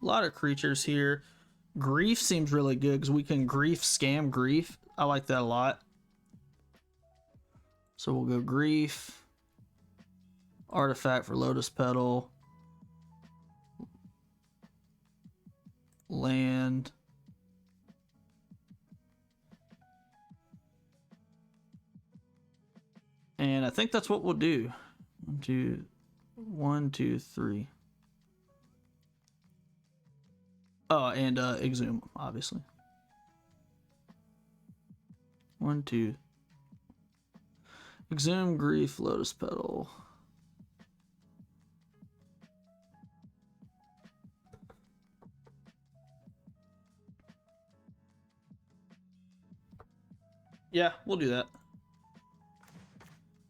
a lot of creatures here. Grief seems really good because we can scam Grief. I like that a lot. So we'll go Grief, Artifact for Lotus Petal, land, think that's what we'll do. 1, 2, 3. Oh, and exhume, obviously. 1, 2. Exhume, grief, lotus petal. Yeah, we'll do that.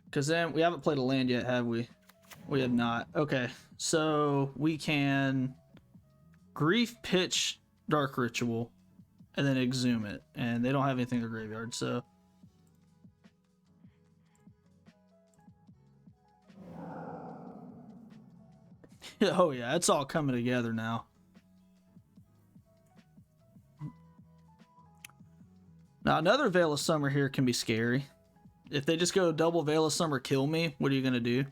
Because then we haven't played a land yet, have we? We have not. Okay, so we can grief, pitch, dark ritual, and then exhume it. And they don't have anything in their graveyard, so. Oh yeah, it's all coming together now. Now another Veil of Summer here can be scary. If they just go double Veil of Summer, kill me, what are you gonna do?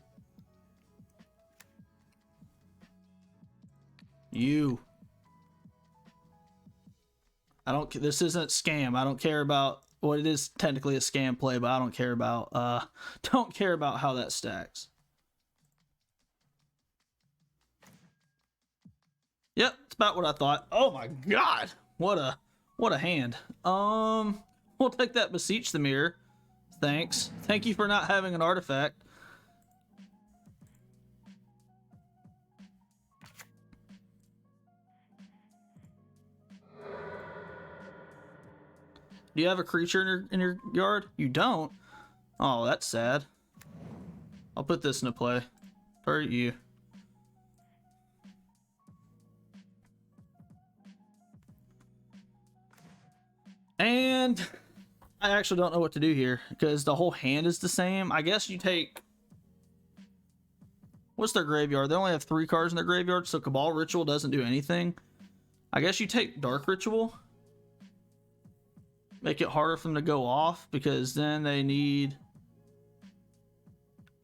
This isn't scam. I don't care about, well, it is technically a scam play, but I don't care about how that stacks. Yep, it's about what I thought. Oh my god, what a hand. We'll take that Beseech the Mirror. Thanks. Thank you for not having an artifact. Do you have a creature in your yard? You don't? Oh, that's sad. I'll put this into play. Target you. And I actually don't know what to do here because the whole hand is the same. I guess you take... What's their graveyard? They only have 3 cards in their graveyard, so Cabal Ritual doesn't do anything. I guess you take Dark Ritual. Make it harder for them to go off because then they need...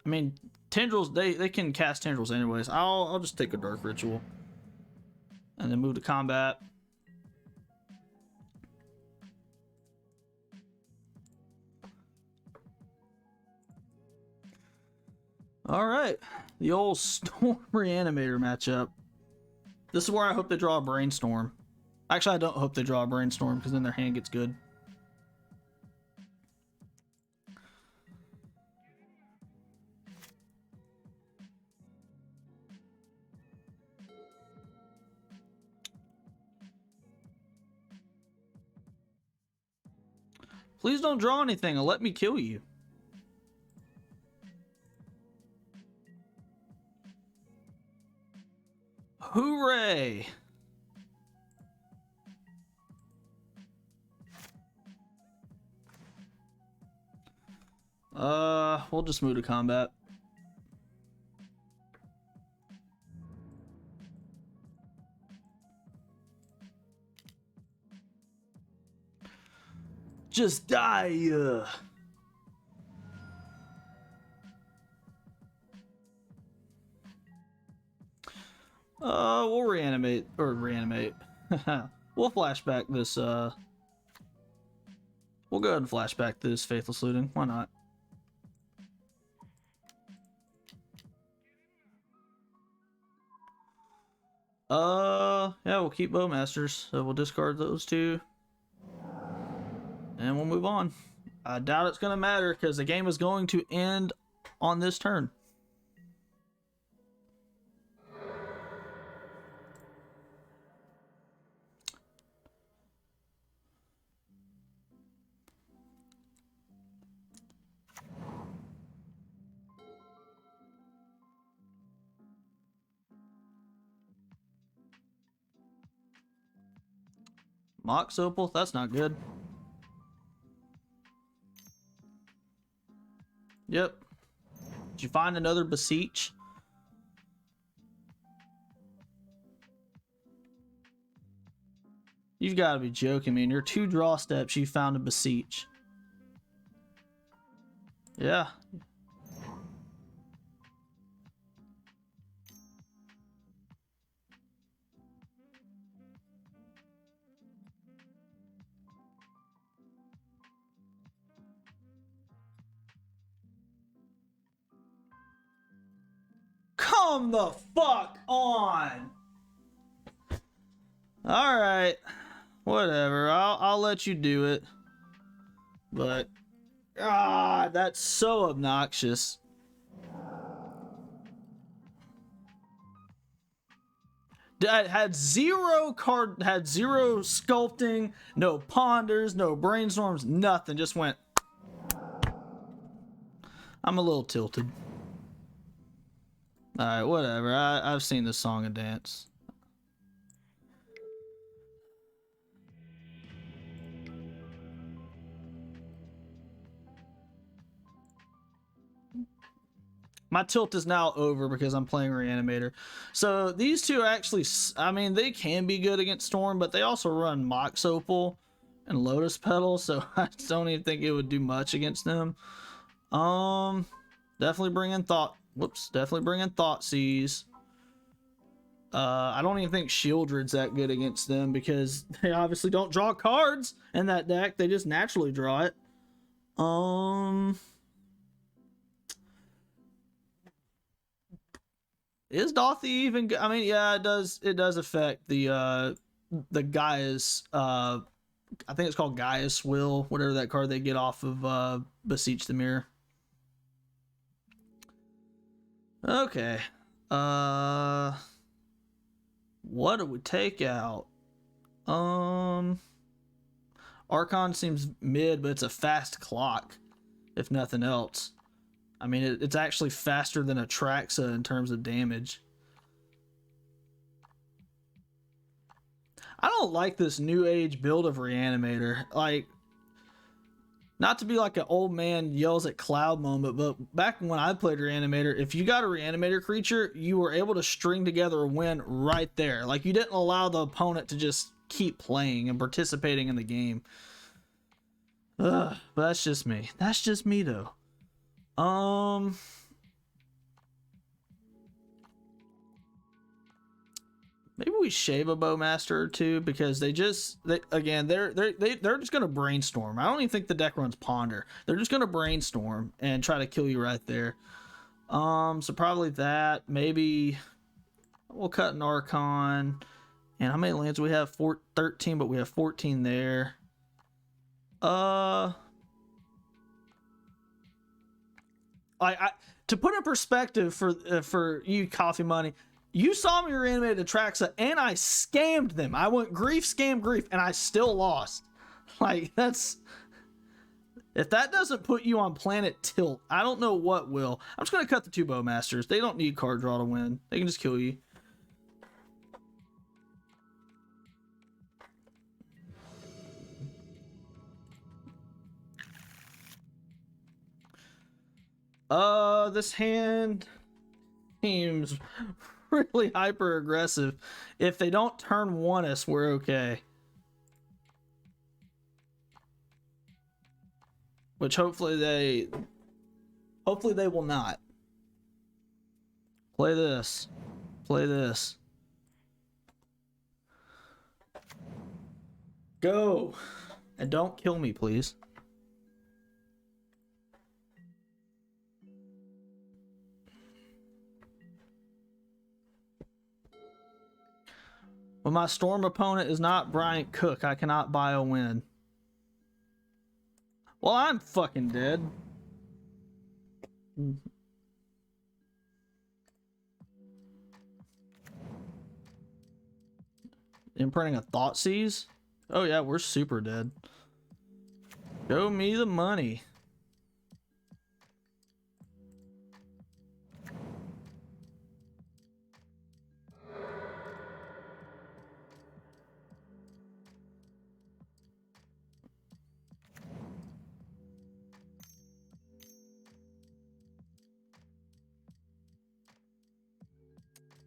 I mean, Tendrils, they can cast Tendrils anyways. I'll just take a Dark Ritual. And then move to combat. Alright. The old Storm Reanimator matchup. This is where I hope they draw a Brainstorm. Actually, I don't hope they draw a Brainstorm because then their hand gets good. Please don't draw anything and let me kill you. Hooray! We'll just move to combat. Just die! We'll reanimate. We'll flashback this, we'll go ahead and flashback this Faithless Looting. Why not? Yeah, we'll keep Bowmasters. So we'll discard those 2. And we'll move on. I doubt it's going to matter because the game is going to end on this turn. Mox Opal? That's not good. Yep. Did you find another Beseech? You've got to be joking me. In your 2 draw steps, you found a Beseech. Yeah. Come the fuck on. All right, whatever. I'll let you do it. But that's so obnoxious. Had zero sculpting, no ponders, no brainstorms, nothing. Just went. I'm a little tilted. All right, whatever. I've seen this song and dance. My tilt is now over because I'm playing Reanimator. So these two actually, I mean, they can be good against Storm, but they also run Mox Opal and Lotus Petal, so I don't even think it would do much against them. Definitely bring in Thoughtseize. I don't even think Shieldred's that good against them because they obviously don't draw cards in that deck. They just naturally draw it. Is Dothy even? I mean, yeah, it does. It does affect the Gaia's. I think it's called Gaia's Will, whatever that card they get off of Beseech the Mirror. Okay. What do we take out? Archon seems mid, but it's a fast clock, if nothing else. I mean, it's actually faster than Atraxa in terms of damage. I don't like this new age build of Reanimator. Like, not to be like an old man yells at cloud moment, but back when I played Reanimator, if you got a Reanimator creature, you were able to string together a win right there. Like, you didn't allow the opponent to just keep playing and participating in the game. Ugh, but that's just me. That's just me, though. Maybe we shave a Bowmaster or two because they're just gonna brainstorm. I don't even think the deck runs Ponder. They're just gonna brainstorm and try to kill you right there. So probably that. Maybe we'll cut an Archon. And how many lands do we have? 13, but we have 14 there. To put in perspective for you, Coffee Money, you saw me reanimate Atraxa and I scammed them. I went grief, scam, grief, and I still lost. Like, that's... If that doesn't put you on planet tilt, I don't know what will. I'm just going to cut the two Bowmasters. They don't need card draw to win. They can just kill you. This hand seems really hyper aggressive. If they don't turn one us, we're okay. Which hopefully they will not. Play this. Play this. Go. And don't kill me, please. When my Storm opponent is not Bryant Cook, I cannot buy a win. Well, I'm fucking dead. Imprinting a Thoughtseize? Oh yeah, we're super dead. Show me the money.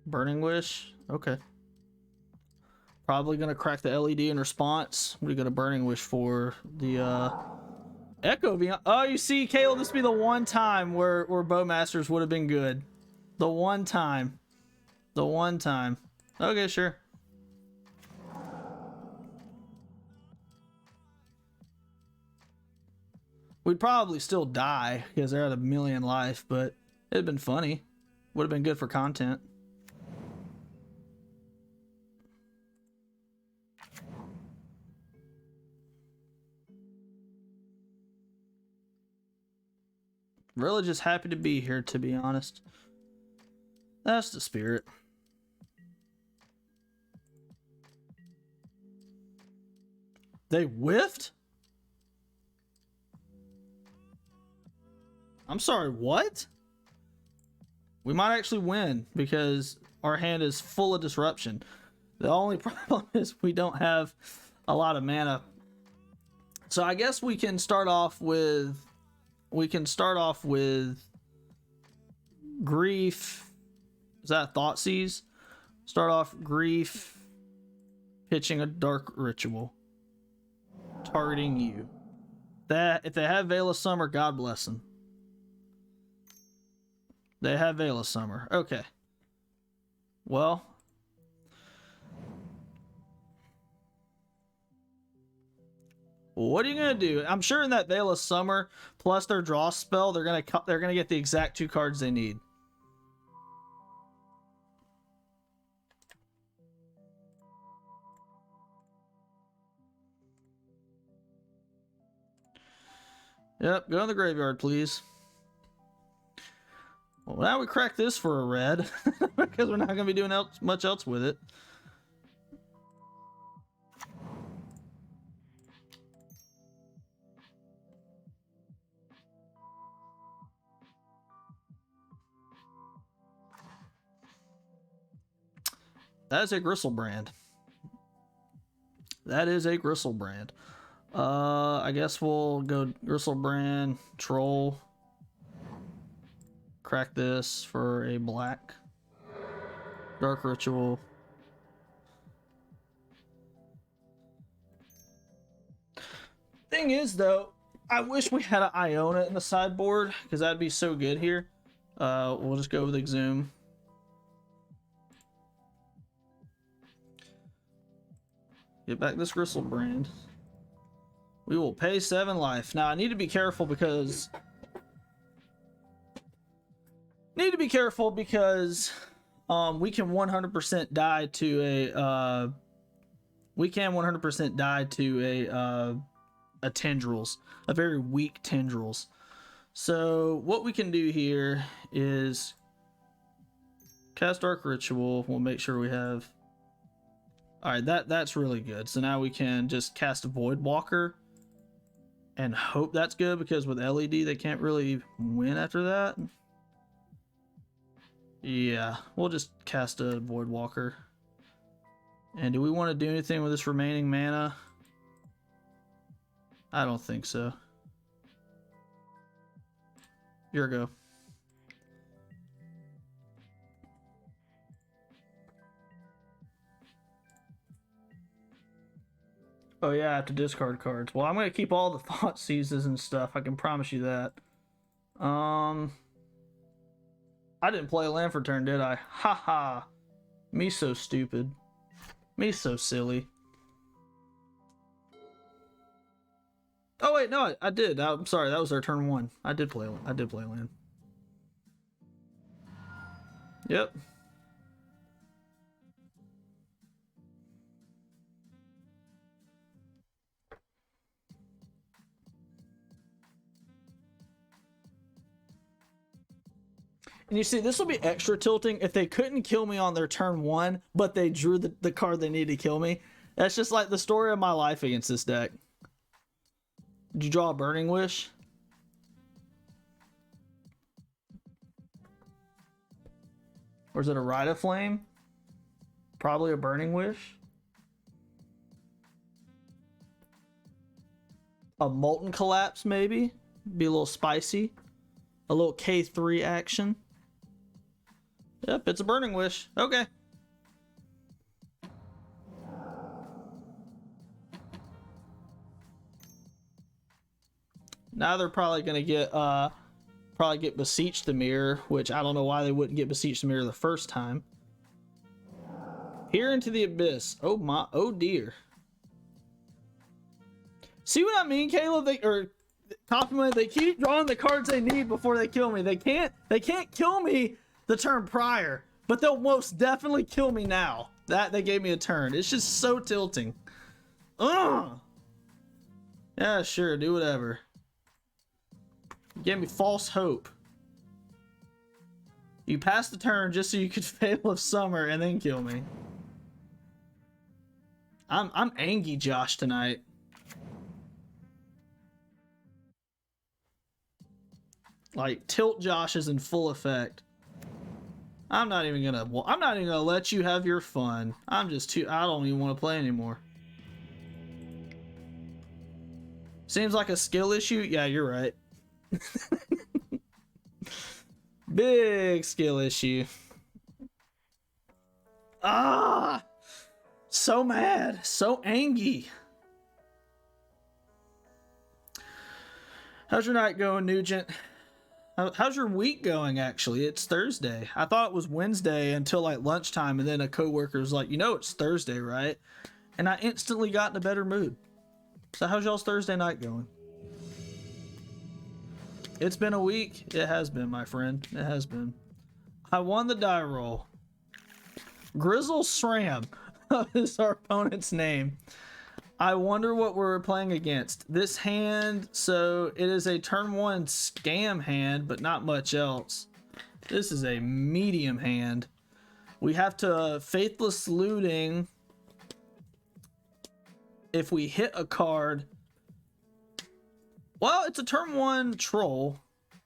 Burning Wish? Okay. Probably gonna crack the LED in response. What are you gonna Burning Wish for? The Echo Beyond. Oh, you see, Caleb, this would be the one time where Bowmasters would have been good. The one time. The one time. Okay, sure. We'd probably still die because they're at 1,000,000 life, but it'd been funny. Would have been good for content. Really just happy to be here, to be honest. That's the spirit. They whiffed? I'm sorry, what? We might actually win because our hand is full of disruption. The only problem is we don't have a lot of mana. So I guess we can start off with Grief. Is that Thoughtseize? Start off Grief, pitching a Dark Ritual, targeting you. That if they have Veil of Summer, God bless them. They have Veil of Summer. Okay. Well, what are you gonna do? I'm sure in that Veil of Summer plus their draw spell, they're gonna get the exact 2 cards they need. Yep, go in the graveyard, please. Well, now we crack this for a red because we're not gonna be doing much else with it. That is a Gristlebrand. That is a Gristlebrand. I guess we'll go Gristlebrand, Troll. Crack this for a black. Dark Ritual. Thing is, though, I wish we had an Iona in the sideboard because that'd be so good here. We'll just go with Exhume. Get back this Gristlebrand. We will pay 7 life. Now I need to be careful because we can 100% die to a Tendrils, a very weak Tendrils. So what we can do here is cast Dark Ritual. We'll make sure we have. All right, that's really good. So now we can just cast a Voidwalker and hope that's good because with LED they can't really win after that. Yeah, we'll just cast a Voidwalker. And do we want to do anything with this remaining mana? I don't think so. Here we go. Oh yeah, I have to discard cards. Well, I'm gonna keep all the Thoughtseizes and stuff. I can promise you that. I didn't play a land for turn, did I? Haha. Me so stupid. Me so silly. Oh wait, no, I did. I'm sorry, that was our turn 1. I did play land. Yep. And you see, this will be extra tilting if they couldn't kill me on their turn 1, but they drew the card they need to kill me. That's just like the story of my life against this deck. Did you draw a Burning Wish? Or is it a Rite of Flame? Probably a Burning Wish. A Molten Collapse, maybe? Be a little spicy. A little K3 action. Yep, it's a Burning Wish. Okay. Now they're probably gonna get Beseech the Mirror, which I don't know why they wouldn't get Beseech the Mirror the first time. Here into the Abyss. Oh my, oh dear. See what I mean, Caleb? Compliment. They keep drawing the cards they need before they kill me. They can't kill me the turn prior, but they'll most definitely kill me now. That they gave me a turn. It's just so tilting. Ugh. Yeah, sure, do whatever. You gave me false hope. You passed the turn just so you could fail of summer and then kill me. I'm angry Josh tonight. Like tilt Josh is in full effect. I'm not even gonna let you have your fun. I don't even want to play anymore. Seems like a skill issue. Yeah, you're right. Big skill issue. Ah, so mad, so angry. How's your night going, Nugent? How's your week going, actually? It's Thursday. I thought it was Wednesday until like lunchtime, and then a coworker was like, you know it's Thursday, right? And I instantly got in a better mood. So how's y'all's Thursday night going? It's been a week. It has been, my friend. It has been. I won the die roll. Grizzle Sram is our opponent's name. I wonder what we're playing against. This hand, so it is a turn 1 scam hand, but not much else. This is a medium hand. We have to Faithless Looting. If we hit a card, well, it's a turn 1 troll.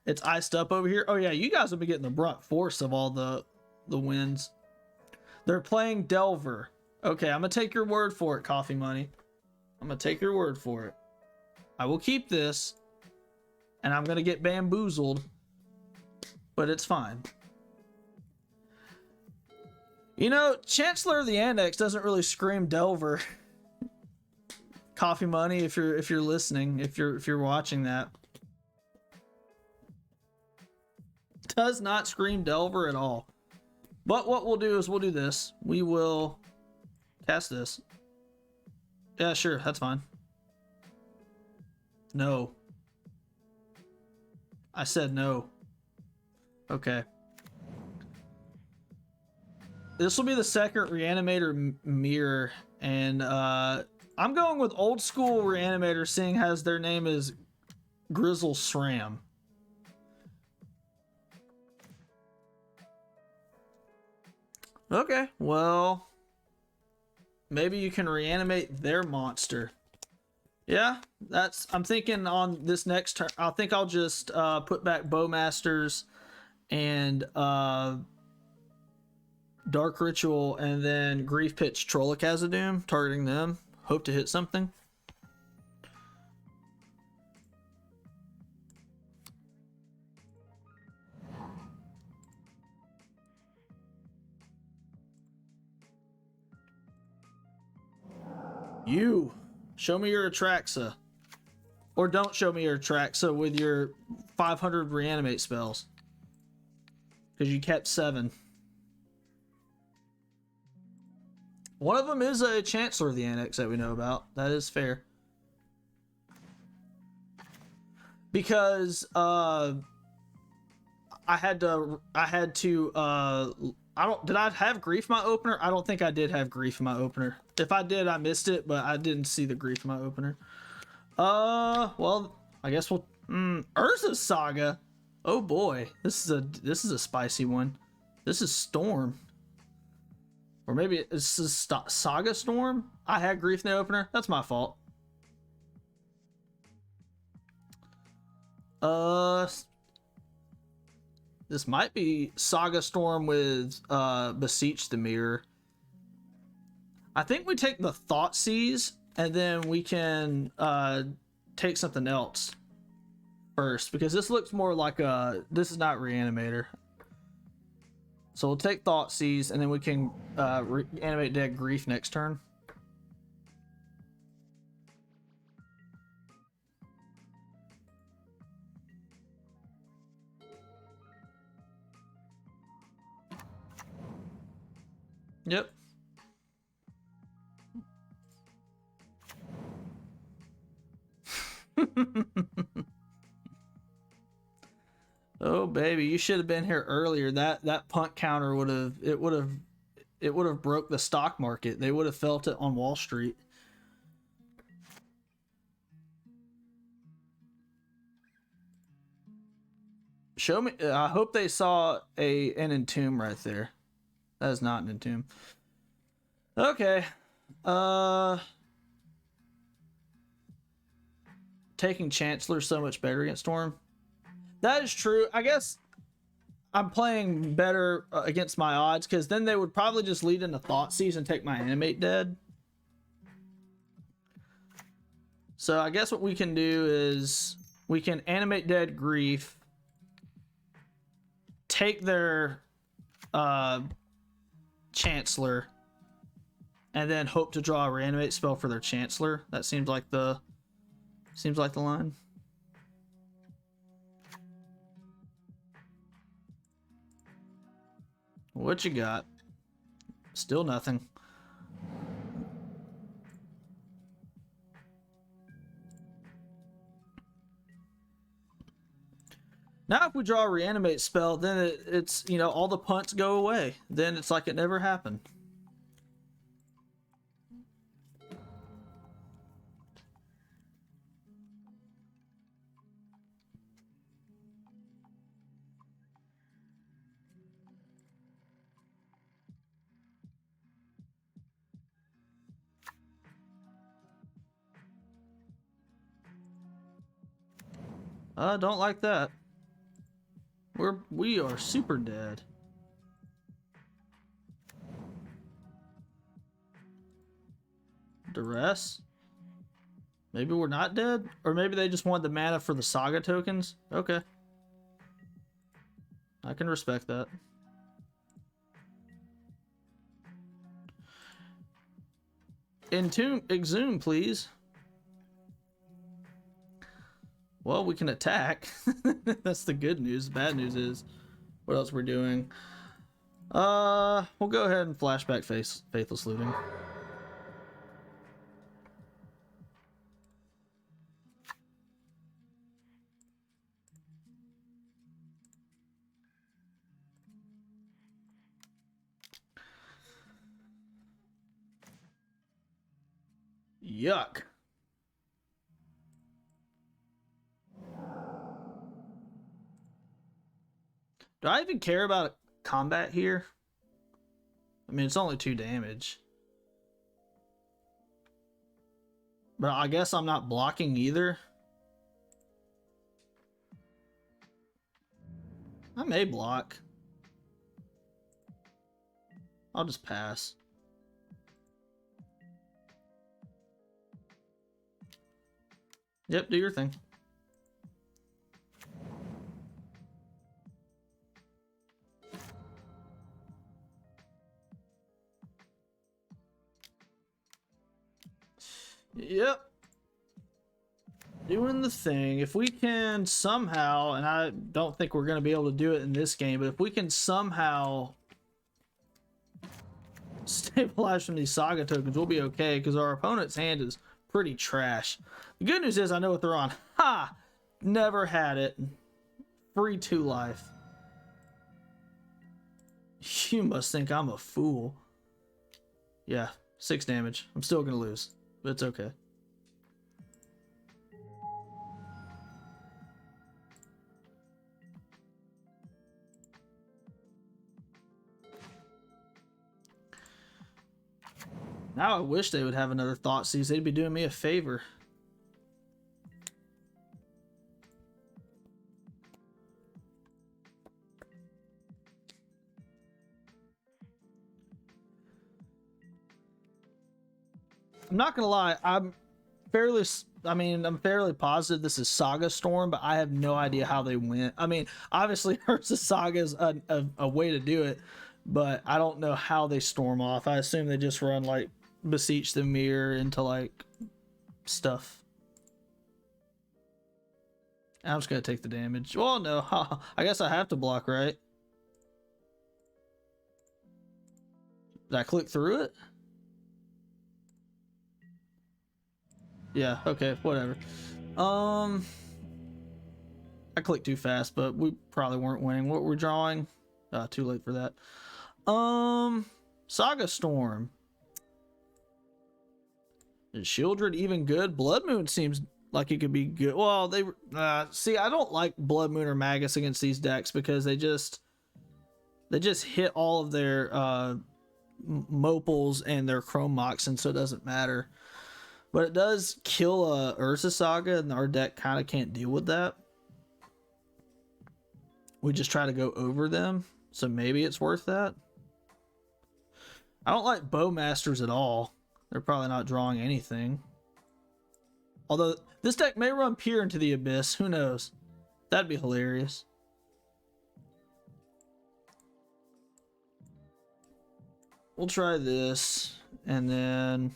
It's iced up over here. Oh yeah, you guys will be getting the brunt force of all the wins. They're playing Delver. Okay, I'm gonna take your word for it, Coffee Money. I'm gonna take your word for it. I will keep this, and I'm gonna get bamboozled, but it's fine. You know, Chancellor of the Annex doesn't really scream Delver. Coffee Money, if you're listening, if you're watching that, does not scream Delver at all. But what we'll do is we'll do this. We will cast this. Yeah, sure, that's fine. No. I said no. Okay. This will be the second Reanimator mirror, and I'm going with old school Reanimator, seeing as their name is Grizzle Sram. Okay, well, maybe you can reanimate their monster. Yeah, I'm thinking on this next turn, I think I'll just put back Bowmasters and Dark Ritual, and then Grief Pitch Trollicazadoom, targeting them. Hope to hit something. You show me your Atraxa, or don't show me your Atraxa with your 500 reanimate spells, because you kept 7. One of them is a Chancellor of the Annex that we know about. That is fair. Because I don't, did I have Grief in my opener? I don't think I did have Grief in my opener. If I did, I missed it, but I didn't see the Grief in my opener. Well, I guess we'll Urza's Saga. Oh boy, this is a spicy one. This is Storm. Or maybe this is Saga Storm? I had Grief in the opener. That's my fault. This might be Saga Storm with Beseech the Mirror. I think we take the Thoughtseize, and then we can take something else first, because this looks more like this is not Reanimator. So we'll take Thoughtseize, and then we can reanimate deck Grief next turn. Yep. Oh baby, you should have been here earlier. That punt counter would have broke the stock market. They would have felt it on Wall Street. Show me. I hope they saw an entomb right there. That is not an entomb. Okay. Taking Chancellor so much better against Storm. That is true. I guess I'm playing better against my odds because then they would probably just lead into Thoughtseize and take my Animate Dead. So I guess what we can do is we can Animate Dead Grief, take their Chancellor, and then hope to draw a Reanimate spell for their Chancellor. That seems like the line. What you got? Still nothing. Now if we draw a Reanimate spell, then it's, you know, all the punts go away. Then it's like it never happened. Don't like that. We are super dead. Duress? Maybe we're not dead? Or maybe they just want the mana for the Saga tokens? Okay. I can respect that. Exhume, please. Well, we can attack. That's the good news. The bad news is what else we're doing. We'll go ahead and flashback Faithless Looting. Yuck. Do I even care about combat here? I mean, it's only 2 damage. But I guess I'm not blocking either. I may block. I'll just pass. Yep, do your thing. Yep. Doing the thing. If we can somehow, and I don't think we're going to be able to do it in this game, but if we can somehow stabilize from these Saga tokens, we'll be okay, because our opponent's hand is pretty trash. The good news is I know what they're on. Ha! Never had it. Free 2 life. You must think I'm a fool. Yeah, 6 damage. I'm still going to lose, but it's okay. Now I wish they would have another Thoughtseize. They'd be doing me a favor. I'm not gonna lie, I'm fairly positive this is Saga Storm, but I have no idea how they went. I mean, obviously Ursa Saga is a way to do it, but I don't know how they storm off. I assume they just run like Beseech the Mirror into like stuff. I'm just gonna take the damage. Well, no, I guess I have to block, right? Did I click through it? Yeah, okay, whatever. I clicked too fast, but we probably weren't winning. What we're drawing? Too late for that. Saga Storm. Is Shieldred even good? Blood Moon seems like it could be good. Well, they see, I don't like Blood Moon or Magus against these decks because they just hit all of their Mopals and their Chrome Mox, and so it doesn't matter. But it does kill Urza Saga, and our deck kind of can't deal with that. We just try to go over them, so maybe it's worth that. I don't like Bowmasters at all. They're probably not drawing anything. Although, this deck may run Peer into the Abyss. Who knows? That'd be hilarious. We'll try this, and then...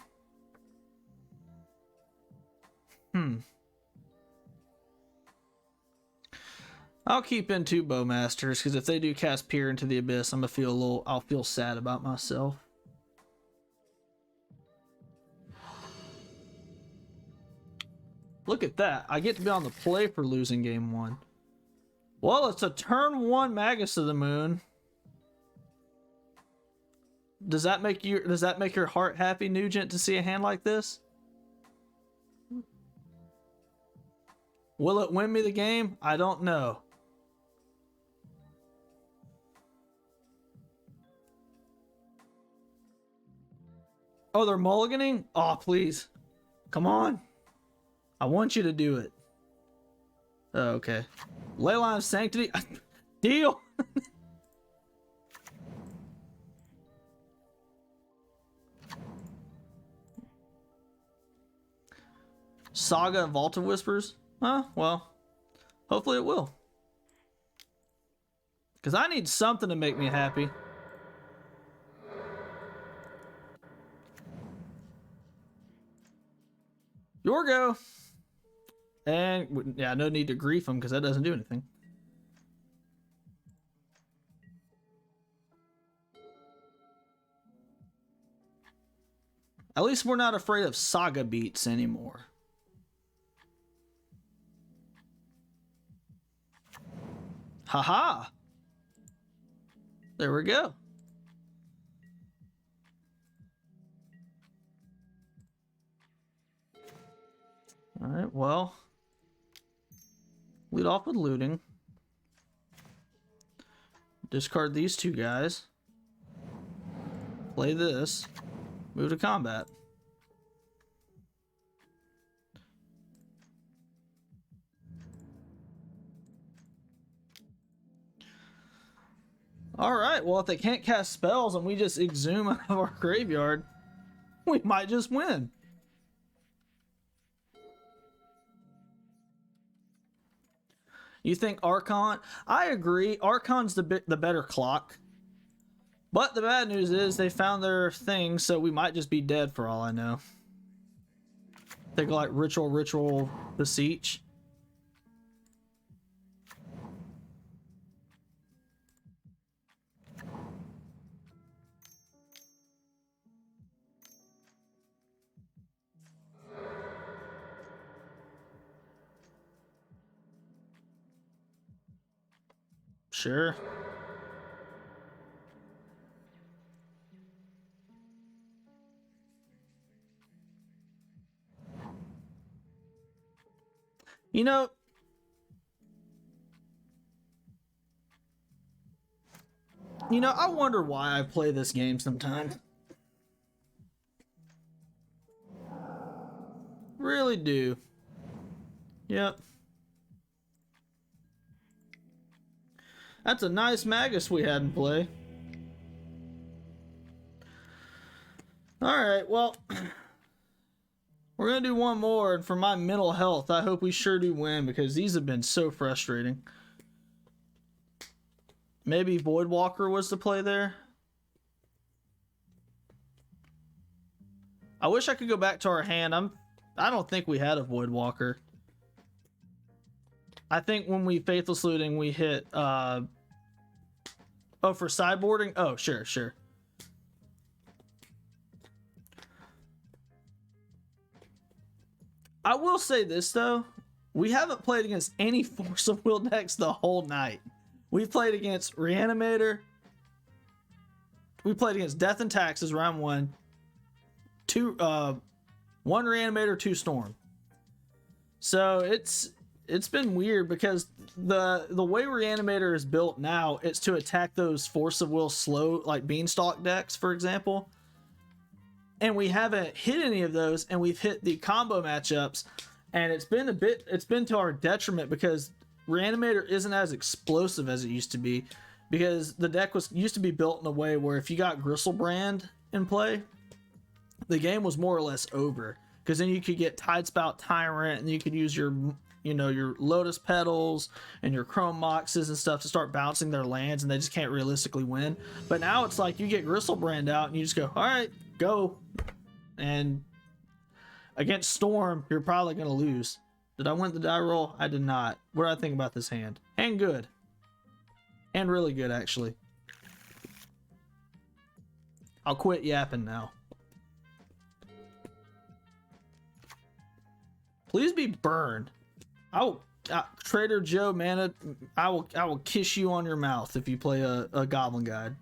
I'll keep in 2 Bowmasters, because if they do cast Peer into the Abyss, I'm gonna I'll feel sad about myself. Look at that. I get to be on the play for losing game 1. Well, it's a turn 1 Magus of the Moon. Does that make your heart happy, Nugent, to see a hand like this? Will it win me the game? I don't know. Oh, they're mulliganing? Oh, please. Come on. I want you to do it. Oh, okay. Leyline of Sanctity. Deal. Saga of Vault of Whispers? Huh? Well, hopefully it will. Because I need something to make me happy. Your go. And, yeah, no need to grief him because that doesn't do anything. At least we're not afraid of Saga beats anymore. Haha. There we go. All right, well, lead off with looting. Discard these 2 guys. Play this. Move to combat. Alright, well, if they can't cast spells and we just exhume out of our graveyard, we might just win. You think Archon? I agree. Archon's the better clock. But the bad news is they found their thing, so we might just be dead for all I know. They go like Ritual Beseech. Sure. You know, I wonder why I play this game sometimes. Really do. Yep. That's a nice Magus we had in play. Alright, well, we're going to do one more, and for my mental health, I hope we sure do win, because these have been so frustrating. Maybe Voidwalker was the play there. I wish I could go back to our hand. I don't think we had a Voidwalker. I think when we Faithless Looting, we hit, oh, for sideboarding? Oh, sure. I will say this, though. We haven't played against any Force of Will decks the whole night. We've played against Reanimator. We played against Death and Taxes round 1. 1 Reanimator, 2 Storm. So it's been weird because the way Reanimator is built now, it's to attack those Force of Will slow, like Beanstalk decks, for example. And we haven't hit any of those, and we've hit the combo matchups, and it's been to our detriment because Reanimator isn't as explosive as it used to be, because the deck used to be built in a way where if you got Gristlebrand in play, the game was more or less over, because then you could get Tidespout Tyrant, and you could use your Lotus Petals and your Chrome Moxes and stuff to start bouncing their lands, and they just can't realistically win. But now it's like you get Gristlebrand out and you just go, all right, go. And against Storm, you're probably going to lose. Did I win the die roll? I did not. What do I think about this hand? Hand good. And really good, actually. I'll quit yapping now. Please be burned. Trader Joe, mana, I will kiss you on your mouth if you play a Goblin Guide.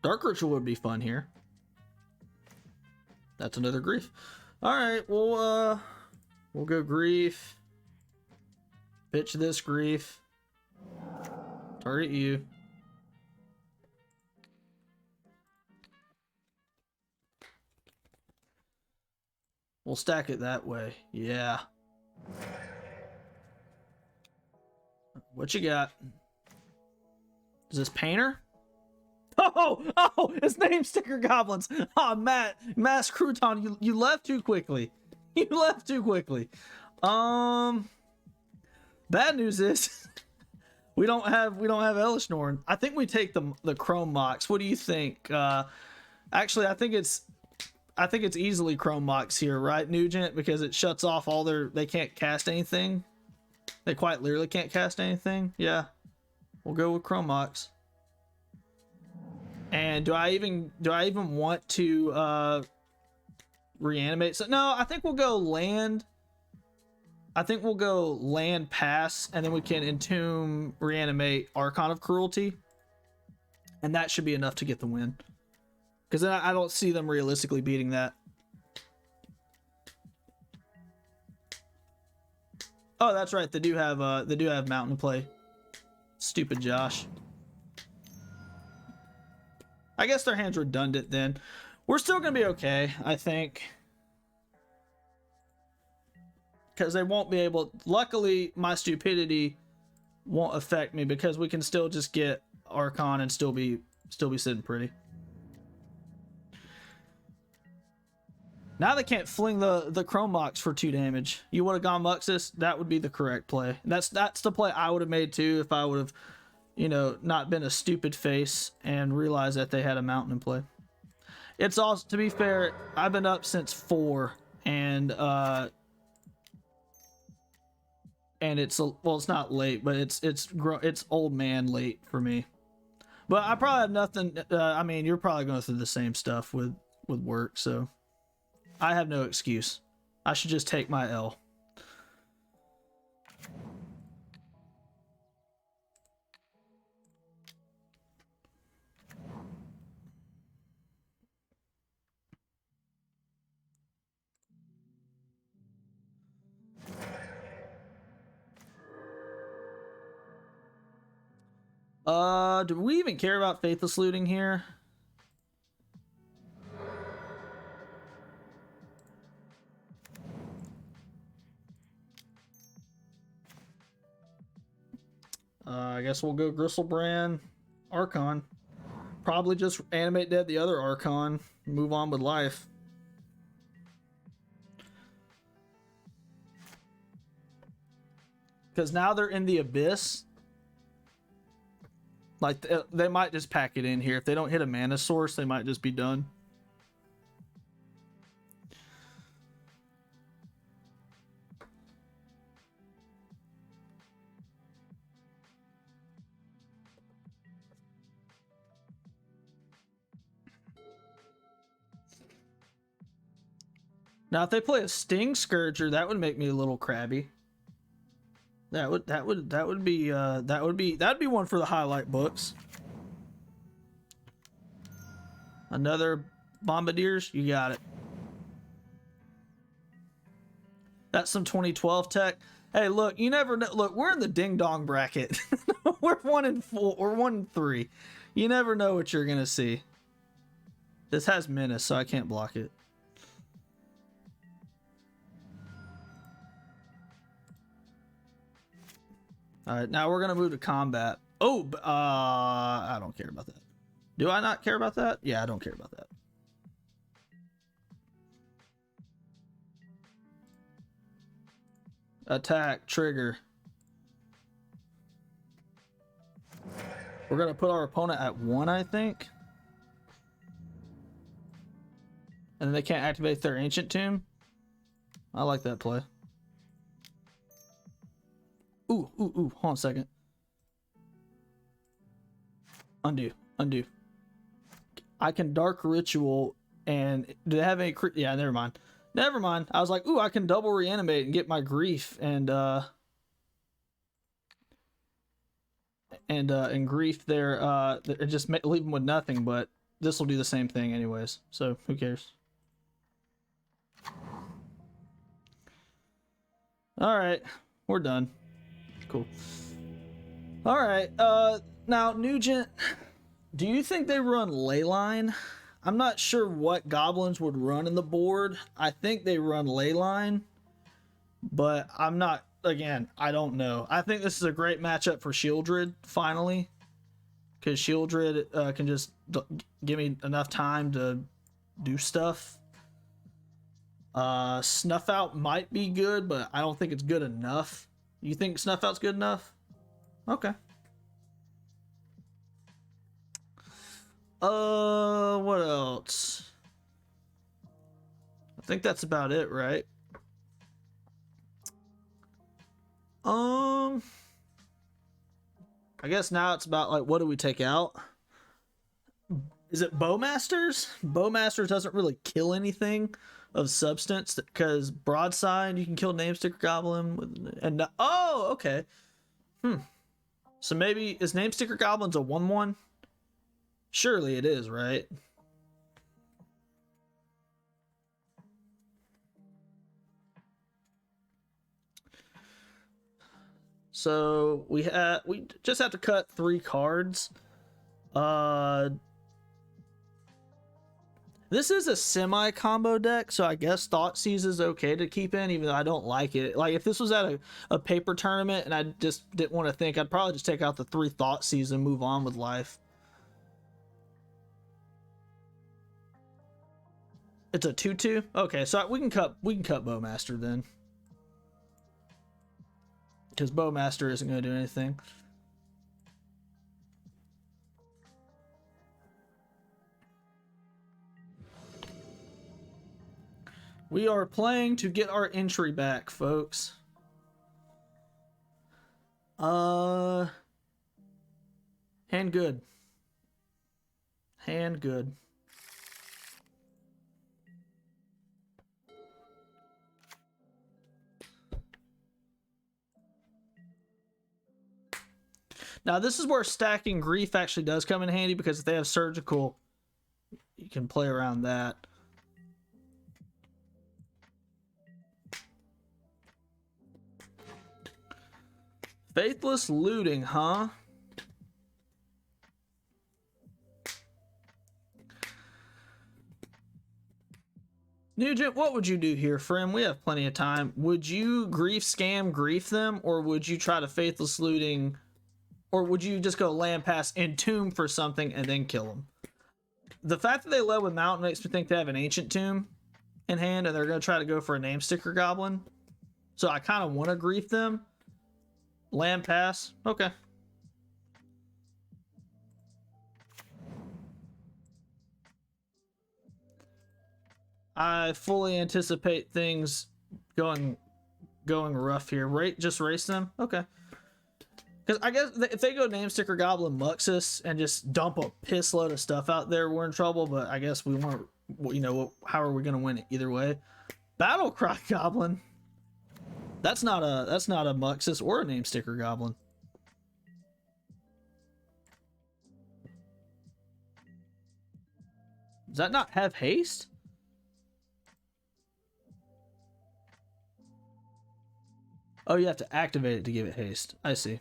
Dark Ritual would be fun here. That's another Grief. Alright, we'll go Grief. Pitch this Grief. Target you. We'll stack it that way. Yeah. What you got? Is this Painter? Oh, his name's Sticker Goblins. Oh, Mass Crouton, you left too quickly. You left too quickly. Bad news is we don't have Elish Norn. I think we take the Chrome Mox. What do you think? Actually, I think it's easily Chrome Mox here, right, Nugent? Because it shuts off all they can't cast anything. They quite literally can't cast anything. Yeah. We'll go with Chrome Mox. And do I even want to reanimate? So no, I think we'll go land. I think we'll go land pass, and then we can entomb, reanimate Archon of Cruelty. And that should be enough to get the win. Because I don't see them realistically beating that. Oh, that's right. They do have Mountain to play. Stupid Josh. I guess their hand's redundant then. We're still gonna be okay, I think. Because they won't be able. Luckily, my stupidity won't affect me because we can still just get Archon and still be sitting pretty. Now they can't fling the Chrome Mox for 2 damage. You would have gone Muxus, that would be the correct play. That's the play I would have made too if I would have, not been a stupid face and realized that they had a Mountain in play. It's also, to be fair, I've been up since 4, and it's it's not late, but it's old man late for me. But I probably have nothing. I mean, you're probably going through the same stuff with work, so I have no excuse. I should just take my L. Do we even care about Faithless Looting here? I guess we'll go Gristlebrand, Archon. Probably just animate dead the other Archon, move on with life. Because now they're in the Abyss. Like, they might just pack it in here. If they don't hit a mana source, they might just be done. Now, if they play a Sting Scourger, that would make me a little crabby. That would be one for the highlight books. Another Bombardiers, you got it. That's some 2012 tech. Hey, look, you never know. Look, we're in the ding dong bracket. We're 1-4 or 1-3. You never know what you're gonna see. This has menace, so I can't block it. All right, now we're gonna move to combat. Oh, I don't care about that. Do I not care about that? Yeah, I don't care about that. Attack, trigger. We're gonna put our opponent at 1, I think. And then they can't activate their Ancient Tomb. I like that play. Ooh, hold on a second. Undo. I can Dark Ritual, and do they have any yeah, never mind. I was like, ooh, I can double reanimate and get my grief and grief there, just leave them with nothing, but this will do the same thing anyways, so who cares? All right, we're done. Cool. All right, now Nugent, do you think they run Leyline? I'm not sure what goblins would run in the board. I think they run Leyline, but I'm not, again, I don't know. I think this is a great matchup for Shieldred, finally, because Shieldred can just give me enough time to do stuff. Snuff Out might be good, but I don't think it's good enough. You think Snuff Out's good enough? Okay. What else? I think that's about it, right? I guess now it's about, like, what do we take out? Is it Bowmasters? Bowmasters doesn't really kill anything of substance, because Broadside, you can kill Namesticker Goblin with, and oh, okay. So maybe, is Namesticker Goblin's a 1/1? Surely it is, right? So we just have to cut 3 cards. This is a semi-combo deck, so I guess Thoughtseize is okay to keep in, even though I don't like it. Like, if this was at a paper tournament and I just didn't want to think, I'd probably just take out the 3 Thoughtseize and move on with life. It's a 2/2? Okay, so we can cut Bowmaster then. Because Bowmaster isn't going to do anything. We are playing to get our entry back, folks. Hand good. Hand good. Now, this is where stacking Grief actually does come in handy, because if they have Surgical, you can play around that. Faithless Looting, huh? Nugent, what would you do here, friend? We have plenty of time. Would you Grief Scam Grief them, or would you try to Faithless Looting, or would you just go Land Pass, Entomb for something, and then kill them? The fact that they led with Mountain makes me think they have an Ancient Tomb in hand, and they're going to try to go for a Namesticker Goblin. So I kind of want to Grief them. Land Pass, okay. I fully anticipate things going rough here. Just race them, okay. Because I guess if they go Namesticker Goblin Muxus and just dump a piss load of stuff out there, we're in trouble. But I guess we want, you know, how are we going to win it either way? Battle Cry Goblin. That's not a Muxus or a name sticker goblin. Does that not have haste? Oh, you have to activate it to give it haste. I see.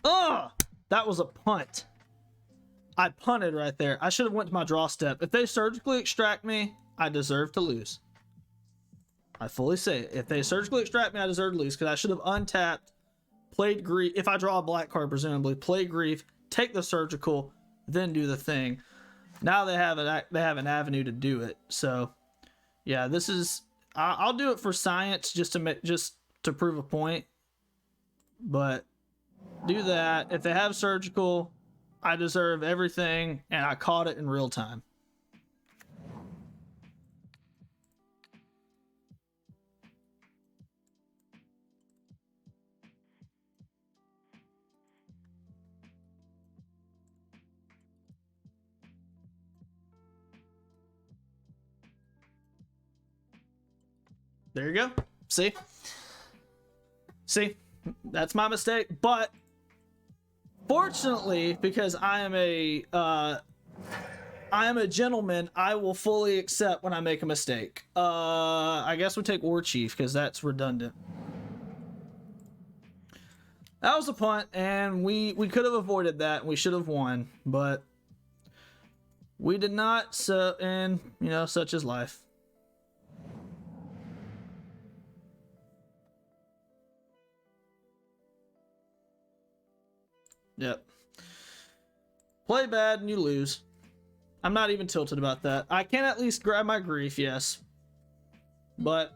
Ugh! That was a punt. I punted right there. I should have went to my draw step. If they surgically extract me, I deserve to lose. I fully say it. If they surgically extract me, I deserve to lose because I should have untapped, played grief. If I draw a black card, presumably play grief, take the surgical, then do the thing. Now they have an avenue to do it. So, yeah, this is. I'll do it for science just to prove a point. But do that. If they have surgical, I deserve everything, and I caught it in real time. There you go. See? That's my mistake, but fortunately, because I am a gentleman, I will fully accept when I make a mistake. I guess we'll take War Chief because that's redundant. That was a punt, and we could have avoided that, and we should have won, but we did not. So, and you know, such is life. Yep. Play bad and you lose. I'm not even tilted about that. I can at least grab my grief, yes. But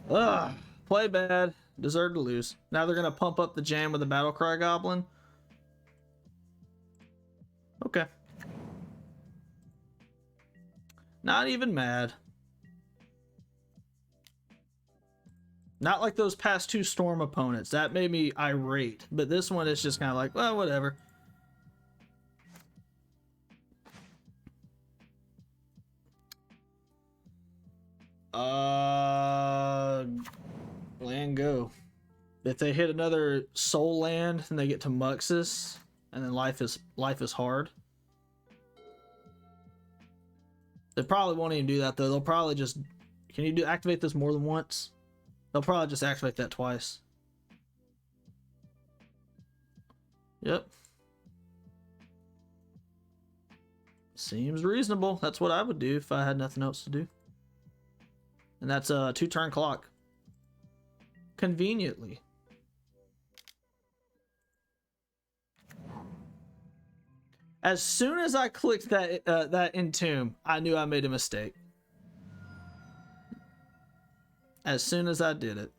play bad, deserve to lose. Now they're gonna pump up the jam with a Battle Cry Goblin. Okay. Not even mad. Not like those past two Storm opponents. That made me irate. But this one is just kind of like, well, whatever. Land go. If they hit another soul land, then they get to Muxus, and then life is hard. They probably won't even do that though. They'll probably just. Can you activate this more than once? They'll probably just activate that twice. Yep. Seems reasonable. That's what I would do if I had nothing else to do. And that's a 2-turn clock. Conveniently. As soon as I clicked that Entomb, I knew I made a mistake. As soon as I did it.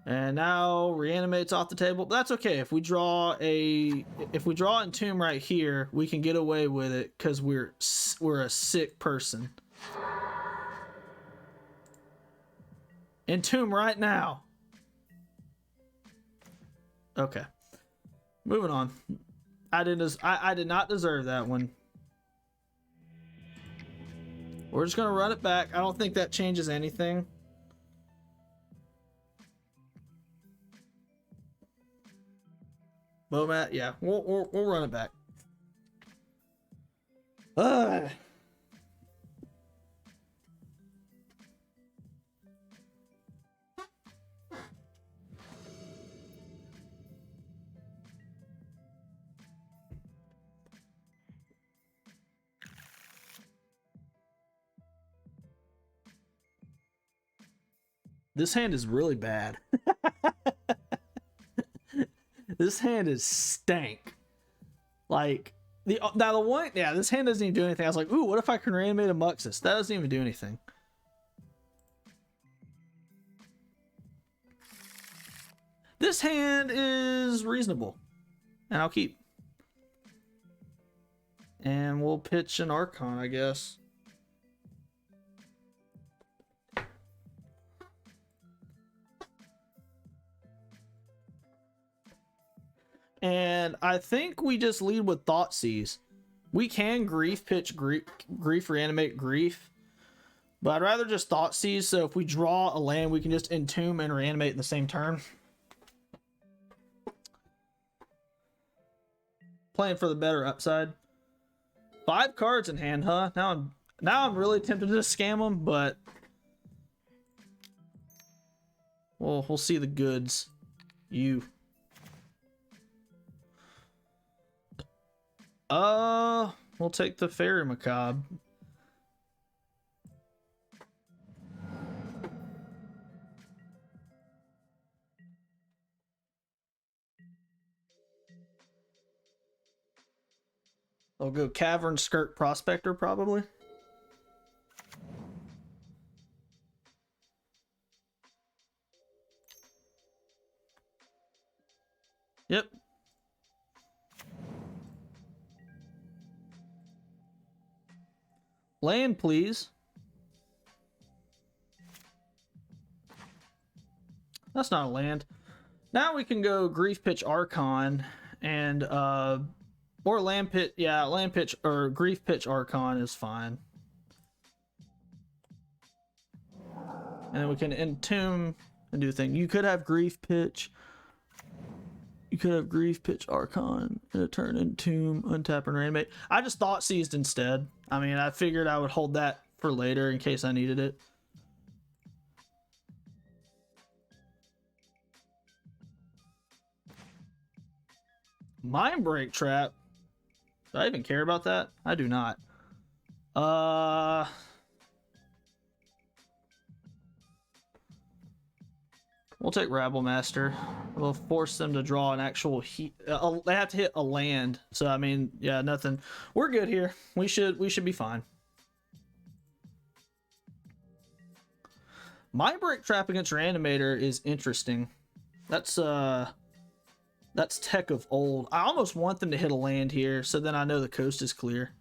And now reanimate's off the table. But that's okay. If we draw Entomb right here, we can get away with it because we're a sick person. Entomb right now. Okay. Moving on. I did not deserve that one. We're just gonna run it back. I don't think that changes anything. Bomat, yeah, we'll run it back. This hand is really bad. This hand is stank. Like this hand doesn't even do anything. I was like, ooh, what if I can reanimate a Muxus? That doesn't even do anything. This hand is reasonable. And I'll keep. And we'll pitch an Archon, I guess. And I think we just lead with Thoughtseize. We can grief pitch grief reanimate grief, but I'd rather just Thoughtseize, so if we draw a land, we can just entomb and reanimate in the same turn. Playing for the better upside. 5 cards in hand, huh? Now I'm really tempted to scam them, but we'll see the goods. We'll take the Fairy Macabre. I'll go Cavern Skirt Prospector, probably. Yep. Land, please. That's not a land. Now we can go Grief Pitch Archon and or Land Pitch, yeah, Land Pitch or Grief Pitch Archon is fine. And then we can entomb and do a thing. You could have Grief Pitch. You could have Grief Pitch Archon in a turn, entomb, untap, and reanimate. I just Thoughtseized instead. I mean, I figured I would hold that for later in case I needed it. Mindbreak Trap. Do I even care about that? I do not. We'll take Rabble Master. We'll force them to draw an actual they have to hit a land. So I mean, yeah, nothing. We're good here. We should be fine. Mindbreak Trap against Reanimator is interesting. That's tech of old. I almost want them to hit a land here, so then I know the coast is clear.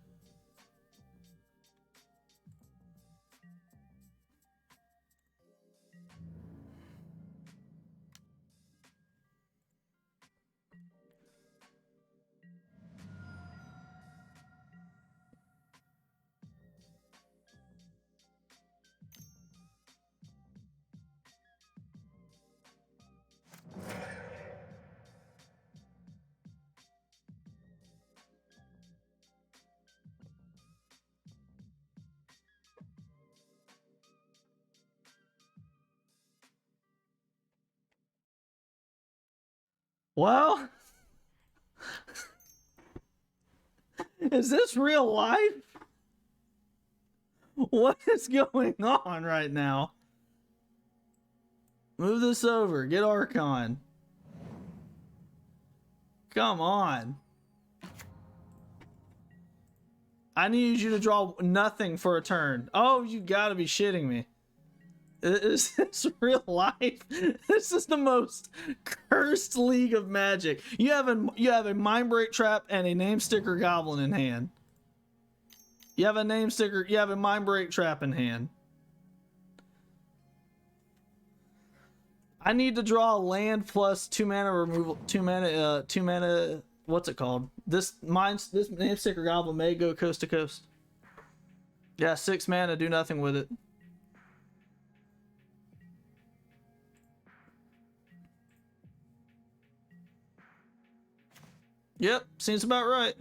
Well, is this real life? What is going on right now? Move this over. Get Archon. Come on. I need you to draw nothing for a turn. Oh, you gotta be shitting me. Is this real life? This is the most cursed League of Magic. You have a Mindbreak Trap and a Name Sticker Goblin in hand. You have a Mindbreak Trap in hand. I need to draw a land plus 2 mana removal, 2 mana, what's it called? This Name Sticker Goblin may go coast to coast. Yeah, 6 mana, do nothing with it. Yep, seems about right.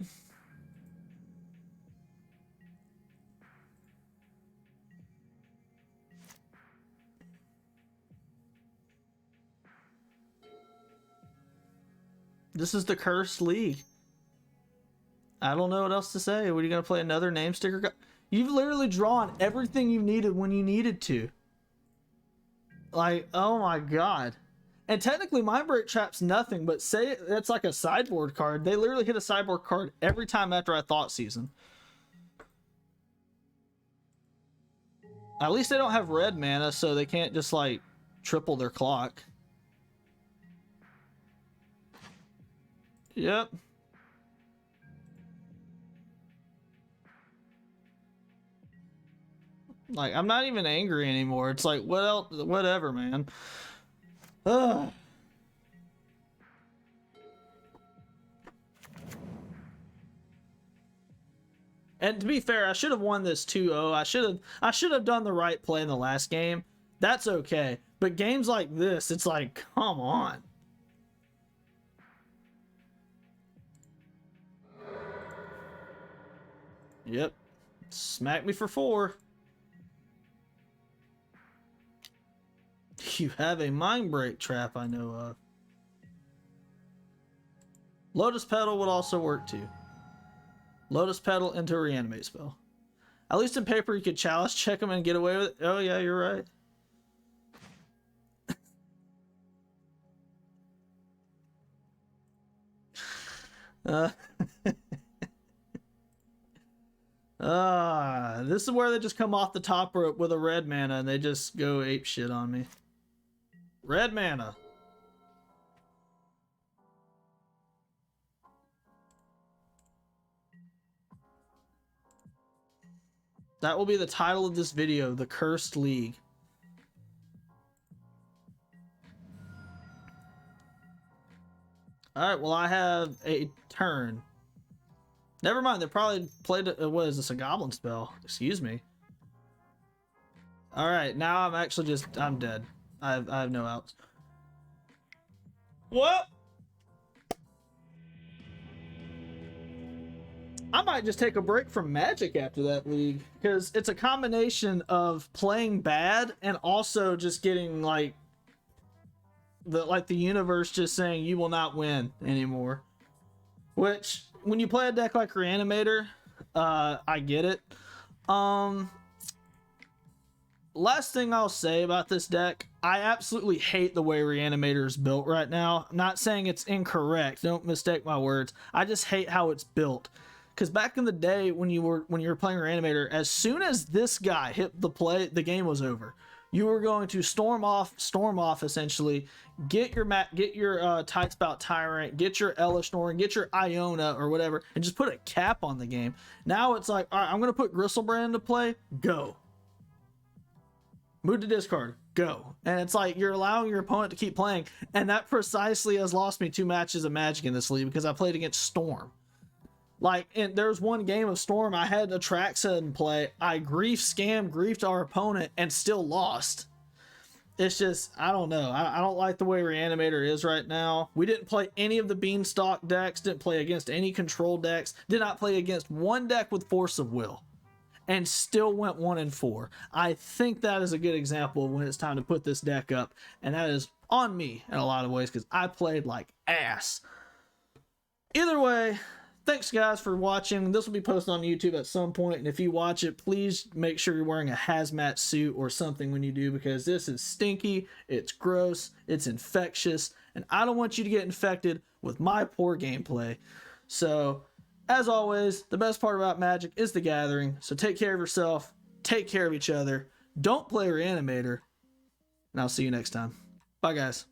This is the cursed league. I don't know what else to say. What are you gonna play another Name Sticker? You've literally drawn everything you needed when you needed to. Like, oh my god. And technically, Mindbreak Trap's nothing, but say it's like a sideboard card. They literally hit a sideboard card every time after I Thoughtseize. At least they don't have red mana, so they can't just, like, triple their clock. Yep. Like, I'm not even angry anymore. It's like, what else? Whatever, man. Ugh. And to be fair, I should have won this 2-0. I should have done the right play in the last game. That's okay. But games like this, it's like, come on. Yep. Smack me for 4. You have a mind break trap I know of. Lotus Petal would also work too. Lotus Petal into a reanimate spell. At least in paper you could chalice check them and get away with it. Oh yeah, you're right. This is where they just come off the top rope with a red mana and they just go ape shit on me. Red mana. That will be the title of this video, The Cursed League. Alright, well I have a turn. Never mind, they probably played, what is this, a goblin spell? Excuse me. Alright, now I'm actually just, I'm dead. I have no outs. What? I might just take a break from Magic after that league, because it's a combination of playing bad and also just getting like the universe just saying you will not win anymore. Which when you play a deck like Reanimator, I get it. Last thing I'll say about this deck, I absolutely hate the way Reanimator is built right now. I'm not saying it's incorrect, don't mistake my words. I just hate how it's built. Because back in the day when you were playing Reanimator, as soon as this guy hit the play, the game was over. You were going to storm off essentially, get your Tight Spout Tyrant, get your Elish Norn, get your Iona or whatever, and just put a cap on the game. Now it's like, all right, I'm going to put Gristlebrand into play, go. Move to discard, go. And it's like you're allowing your opponent to keep playing, and that precisely has lost me 2 matches of Magic in this league because I played against Storm. Like, and there's one game of Storm, I had a Traxa in play, I griefed our opponent, and still lost. It's just, I don't know. I don't like the way Reanimator is right now. We didn't play any of the Beanstalk decks, didn't play against any control decks, did not play against one deck with Force of Will, and still went 1-4. I think that is a good example of when it's time to put this deck up, and that is on me in a lot of ways, because I played like ass. Either way, thanks guys for watching. This will be posted on YouTube at some point, and if you watch it, please make sure you're wearing a hazmat suit or something when you do, because this is stinky, it's gross, it's infectious, and I don't want you to get infected with my poor gameplay. So, as always, the best part about Magic is the gathering, so take care of yourself, take care of each other, don't play Reanimator, and I'll see you next time. Bye guys.